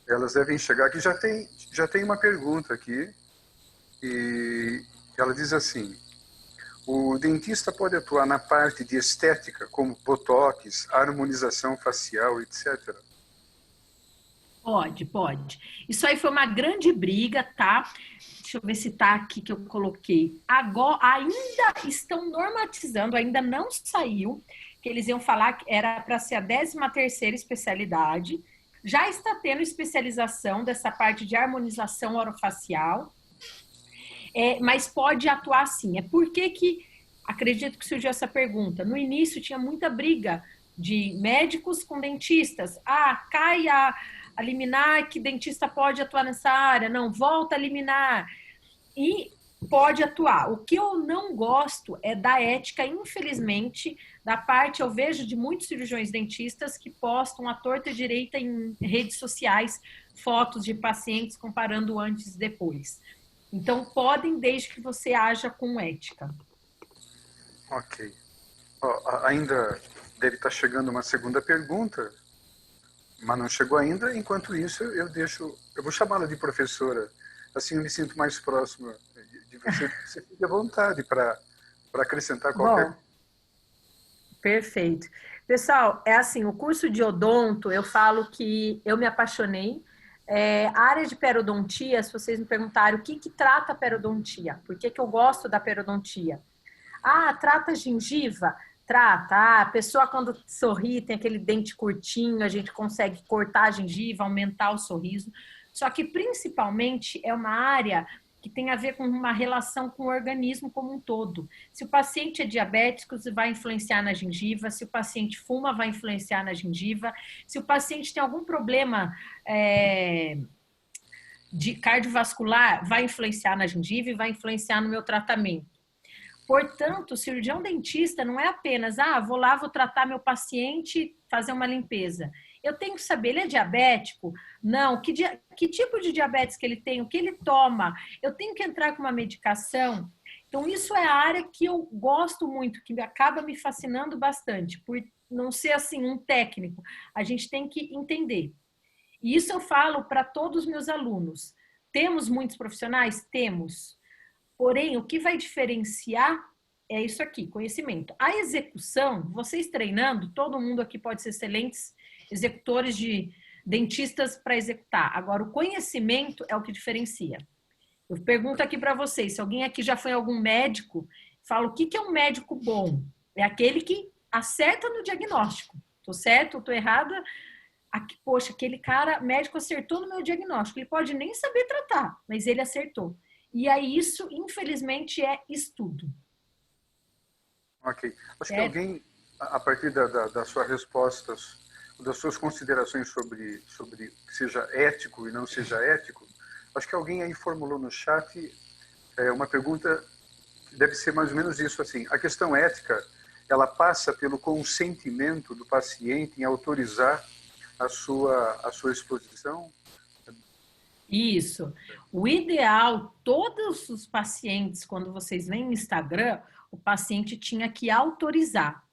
Speaker 1: Elas devem chegar aqui. Já tem uma pergunta aqui, e ela diz assim: o dentista pode atuar na parte de estética, como botox, harmonização facial, etc.?
Speaker 4: Pode, pode. Isso aí foi uma grande briga, tá? Deixa eu ver se tá aqui que eu coloquei. Agora, ainda estão normatizando, ainda não saiu, que eles iam falar que era para ser a 13ª especialidade. Já está tendo especialização dessa parte de harmonização orofacial, mas pode atuar sim. É por que acredito que surgiu essa pergunta. No início tinha muita briga de médicos com dentistas. Cai a liminar que dentista pode atuar nessa área. Não, volta a liminar. E pode atuar. O que eu não gosto é da ética, infelizmente, da parte, eu vejo de muitos cirurgiões dentistas que postam à torta e direita em redes sociais fotos de pacientes comparando antes e depois. Então, podem, desde que você haja com ética.
Speaker 1: Ok. Ainda deve estar chegando uma segunda pergunta, mas não chegou ainda. Enquanto isso, eu vou chamá-la de professora. Assim eu me sinto mais próximo de você. Você fique à vontade para acrescentar qualquer...
Speaker 4: Bom, perfeito. Pessoal, é assim, o curso de odonto, eu falo que eu me apaixonei. A área de periodontia, se vocês me perguntarem o que trata a periodontia, por que eu gosto da periodontia? Trata gengiva? Trata. A pessoa quando sorri tem aquele dente curtinho, a gente consegue cortar a gengiva, aumentar o sorriso. Só que principalmente é uma área que tem a ver com uma relação com o organismo como um todo. Se o paciente é diabético, vai influenciar na gengiva. Se o paciente fuma, vai influenciar na gengiva. Se o paciente tem algum problema de cardiovascular, vai influenciar na gengiva e vai influenciar no meu tratamento. Portanto, o cirurgião dentista não é apenas, vou lá, vou tratar meu paciente, fazer uma limpeza. Eu tenho que saber, ele é diabético? Não. Que tipo de diabetes que ele tem? O que ele toma? Eu tenho que entrar com uma medicação? Então, isso é a área que eu gosto muito, que acaba me fascinando bastante, por não ser assim um técnico. A gente tem que entender. E isso eu falo para todos os meus alunos. Temos muitos profissionais? Temos. Porém, o que vai diferenciar é isso aqui, conhecimento. A execução, vocês treinando, todo mundo aqui pode ser excelentes executores de dentistas para executar. Agora, o conhecimento é o que diferencia. Eu pergunto aqui para vocês, se alguém aqui já foi algum médico, fala o que é um médico bom? É aquele que acerta no diagnóstico. Estou certo? Estou errada? Poxa, aquele cara, médico acertou no meu diagnóstico. Ele pode nem saber tratar, mas ele acertou. E aí isso, infelizmente, é estudo.
Speaker 1: Ok. Acho que alguém, a partir das suas respostas, das suas considerações sobre que seja ético e não seja ético, acho que alguém aí formulou no chat uma pergunta que deve ser mais ou menos isso, assim, a questão ética, ela passa pelo consentimento do paciente em autorizar a sua exposição?
Speaker 4: Isso. O ideal, todos os pacientes, quando vocês veem no Instagram, o paciente tinha que autorizar.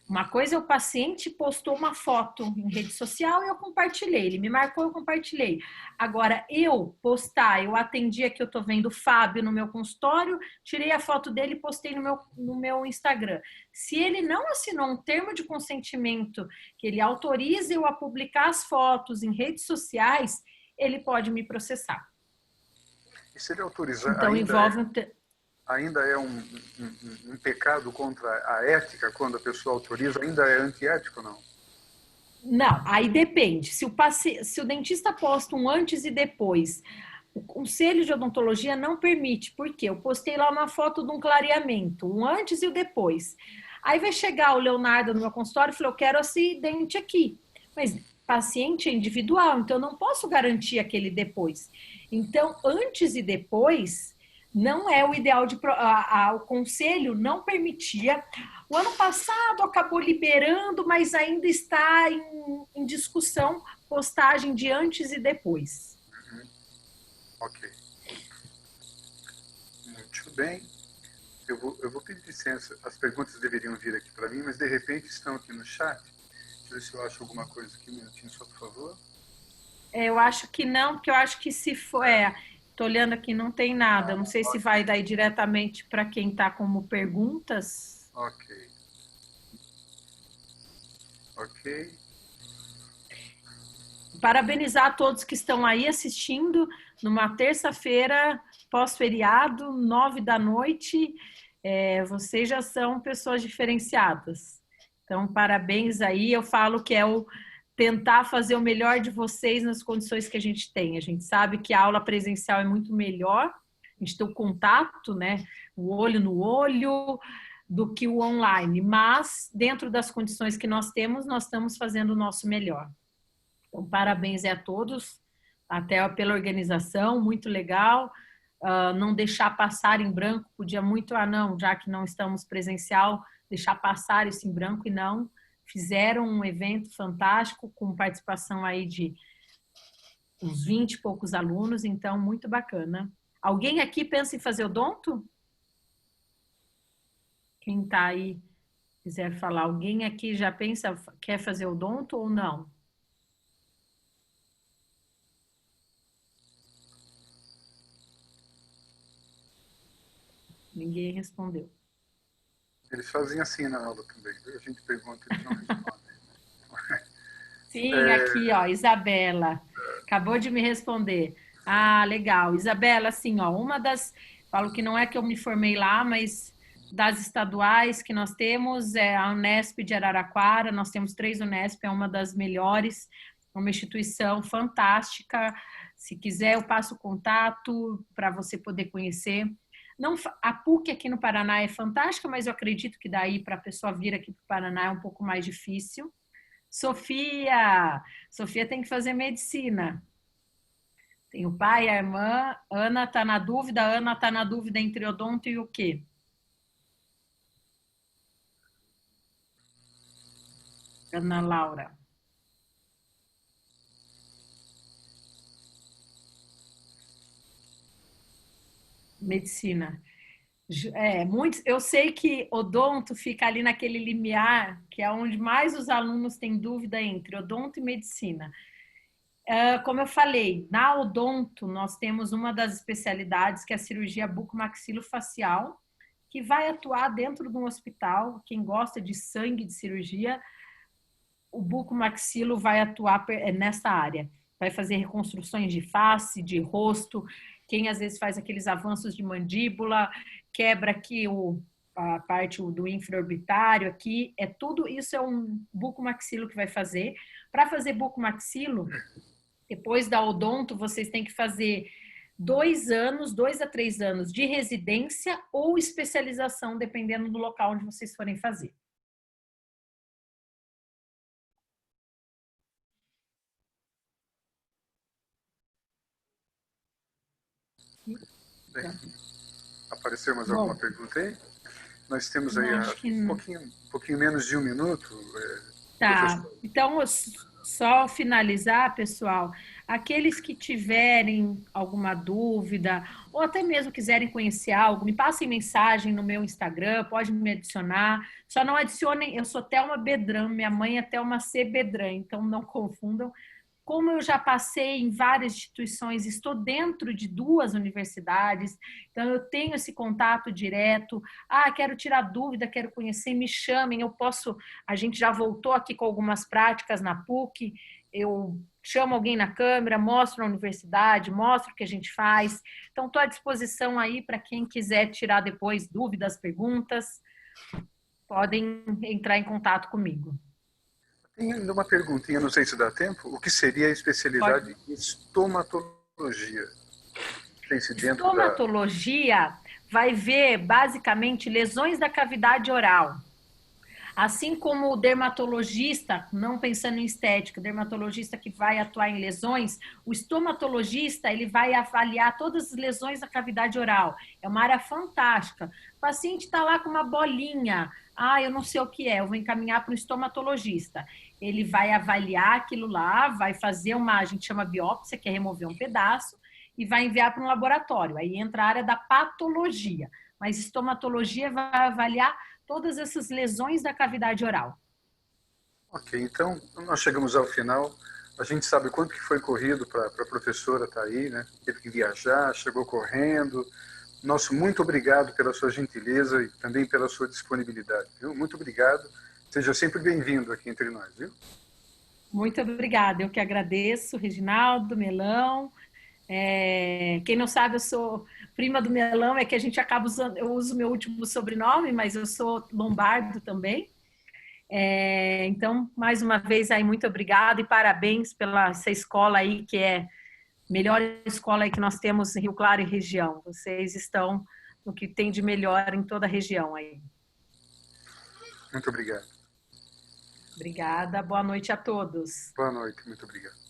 Speaker 4: Uma coisa é o paciente postou uma foto em rede social e eu compartilhei. Ele me marcou, eu compartilhei. Agora, eu atendi aqui, eu estou vendo o Fábio no meu consultório, tirei a foto dele e postei no meu Instagram. Se ele não assinou um termo de consentimento que ele autorize eu a publicar as fotos em redes sociais, ele pode me processar.
Speaker 1: E se ele autorizar,
Speaker 4: então, envolve
Speaker 1: ainda é um pecado contra a ética quando a pessoa autoriza? Ainda é antiético ou não?
Speaker 4: Não, aí depende. Se o dentista posta um antes e depois, o Conselho de Odontologia não permite. Por quê? Eu postei lá uma foto de um clareamento, um antes e o depois. Aí vai chegar o Leonardo no meu consultório e falou, eu quero esse dente aqui. Mas paciente é individual, então eu não posso garantir aquele depois. Então, antes e depois não é o ideal o conselho não permitia. O ano passado acabou liberando, mas ainda está em discussão postagem de antes e depois.
Speaker 1: Ok. Muito bem. Eu vou pedir licença. As perguntas deveriam vir aqui para mim, mas de repente estão aqui no chat. Deixa eu ver se eu acho alguma coisa aqui. Um minutinho só, por favor.
Speaker 4: Eu acho que não, porque eu acho que se for... Estou olhando aqui, não tem nada. Não sei se vai daí diretamente para quem está como perguntas.
Speaker 1: Ok. Ok.
Speaker 4: parabenizar todos que estão aí assistindo numa terça-feira, pós-feriado, 9 da noite. Vocês já são pessoas diferenciadas. Então, parabéns aí. Eu falo que é o tentar fazer o melhor de vocês nas condições que a gente tem. A gente sabe que a aula presencial é muito melhor, a gente tem o contato, né, o olho no olho, do que o online. Mas, dentro das condições que nós temos, nós estamos fazendo o nosso melhor. Então, parabéns a todos, até pela organização, muito legal. Não deixar passar em branco, podia muito, não, já que não estamos presencial, deixar passar isso em branco, e não. Fizeram um evento fantástico, com participação aí de uns 20 e poucos alunos, então, muito bacana. Alguém aqui pensa em fazer odonto? Quem está aí, quiser falar, alguém aqui já pensa, quer fazer odonto ou não? Ninguém respondeu.
Speaker 1: Eles fazem assim na aula também. A gente pergunta, eles não respondem.
Speaker 4: Sim, aqui, ó, Isabela. Acabou de me responder. Ah, legal. Isabela, assim, ó, uma das... Falo que não é que eu me formei lá, mas das estaduais que nós temos é a Unesp de Araraquara. Nós temos 3 Unesp, é uma das melhores. Uma instituição fantástica. Se quiser, eu passo o contato para você poder conhecer. Não, a PUC aqui no Paraná é fantástica, mas eu acredito que daí para a pessoa vir aqui para o Paraná é um pouco mais difícil. Sofia tem que fazer medicina. Tem o pai, a irmã, Ana está na dúvida entre odonto e o quê? Ana Laura. Medicina. Eu sei que odonto fica ali naquele limiar, que é onde mais os alunos têm dúvida entre odonto e medicina. Como eu falei, na odonto nós temos uma das especialidades que é a cirurgia bucomaxilofacial, que vai atuar dentro de um hospital. Quem gosta de sangue, de cirurgia, o bucomaxilo vai atuar nessa área. Vai fazer reconstruções de face, de rosto. Quem às vezes faz aqueles avanços de mandíbula, quebra aqui a parte do infraorbitário aqui, tudo isso é um bucomaxilo que vai fazer. Para fazer bucomaxilo, depois da odonto, vocês têm que fazer 2 a 3 anos de residência ou especialização, dependendo do local onde vocês forem fazer.
Speaker 1: Bem, apareceu mais alguma pergunta aí? Nós temos aí um pouquinho menos de 1 minuto.
Speaker 4: Tá, então só finalizar, pessoal, aqueles que tiverem alguma dúvida ou até mesmo quiserem conhecer algo, me passem mensagem no meu Instagram, pode me adicionar, só não adicionem, eu sou Thelma Bedran, minha mãe é Thelma C. Bedran, então não confundam. Como eu já passei em várias instituições, estou dentro de 2 universidades, então eu tenho esse contato direto. Quero tirar dúvida, quero conhecer, me chamem, a gente já voltou aqui com algumas práticas na PUC, eu chamo alguém na câmera, mostro a universidade, mostro o que a gente faz. Então, estou à disposição aí para quem quiser tirar depois dúvidas, perguntas, podem entrar em contato comigo.
Speaker 1: Tem ainda uma perguntinha, não sei se dá tempo. O que seria a especialidade em estomatologia?
Speaker 4: Estomatologia vai ver, basicamente, lesões da cavidade oral. Assim como o dermatologista, não pensando em estética, o dermatologista que vai atuar em lesões, o estomatologista ele vai avaliar todas as lesões da cavidade oral. É uma área fantástica. O paciente está lá com uma bolinha. Eu não sei o que é, eu vou encaminhar para o estomatologista. Ele vai avaliar aquilo lá, vai fazer a gente chama biópsia, que é remover um pedaço, e vai enviar para um laboratório. Aí entra a área da patologia. Mas estomatologia vai avaliar todas essas lesões da cavidade oral.
Speaker 1: Ok, então nós chegamos ao final. A gente sabe quanto que foi corrido para a professora estar aí, né? Teve que viajar, chegou correndo. Nosso muito obrigado pela sua gentileza e também pela sua disponibilidade, viu? Muito obrigado. Seja sempre bem-vindo aqui entre nós, viu?
Speaker 4: Muito obrigada. Eu que agradeço, Reginaldo, Melão. Quem não sabe, eu sou prima do Melão, é que a gente acaba usando, eu uso meu último sobrenome, mas eu sou Lombardo também. Então, mais uma vez aí, muito obrigada e parabéns pela essa escola aí, que é a melhor escola aí que nós temos em Rio Claro e região. Vocês estão no que tem de melhor em toda a região aí.
Speaker 1: Muito obrigado.
Speaker 4: Obrigada. Boa noite a todos.
Speaker 1: Boa noite. Muito obrigado.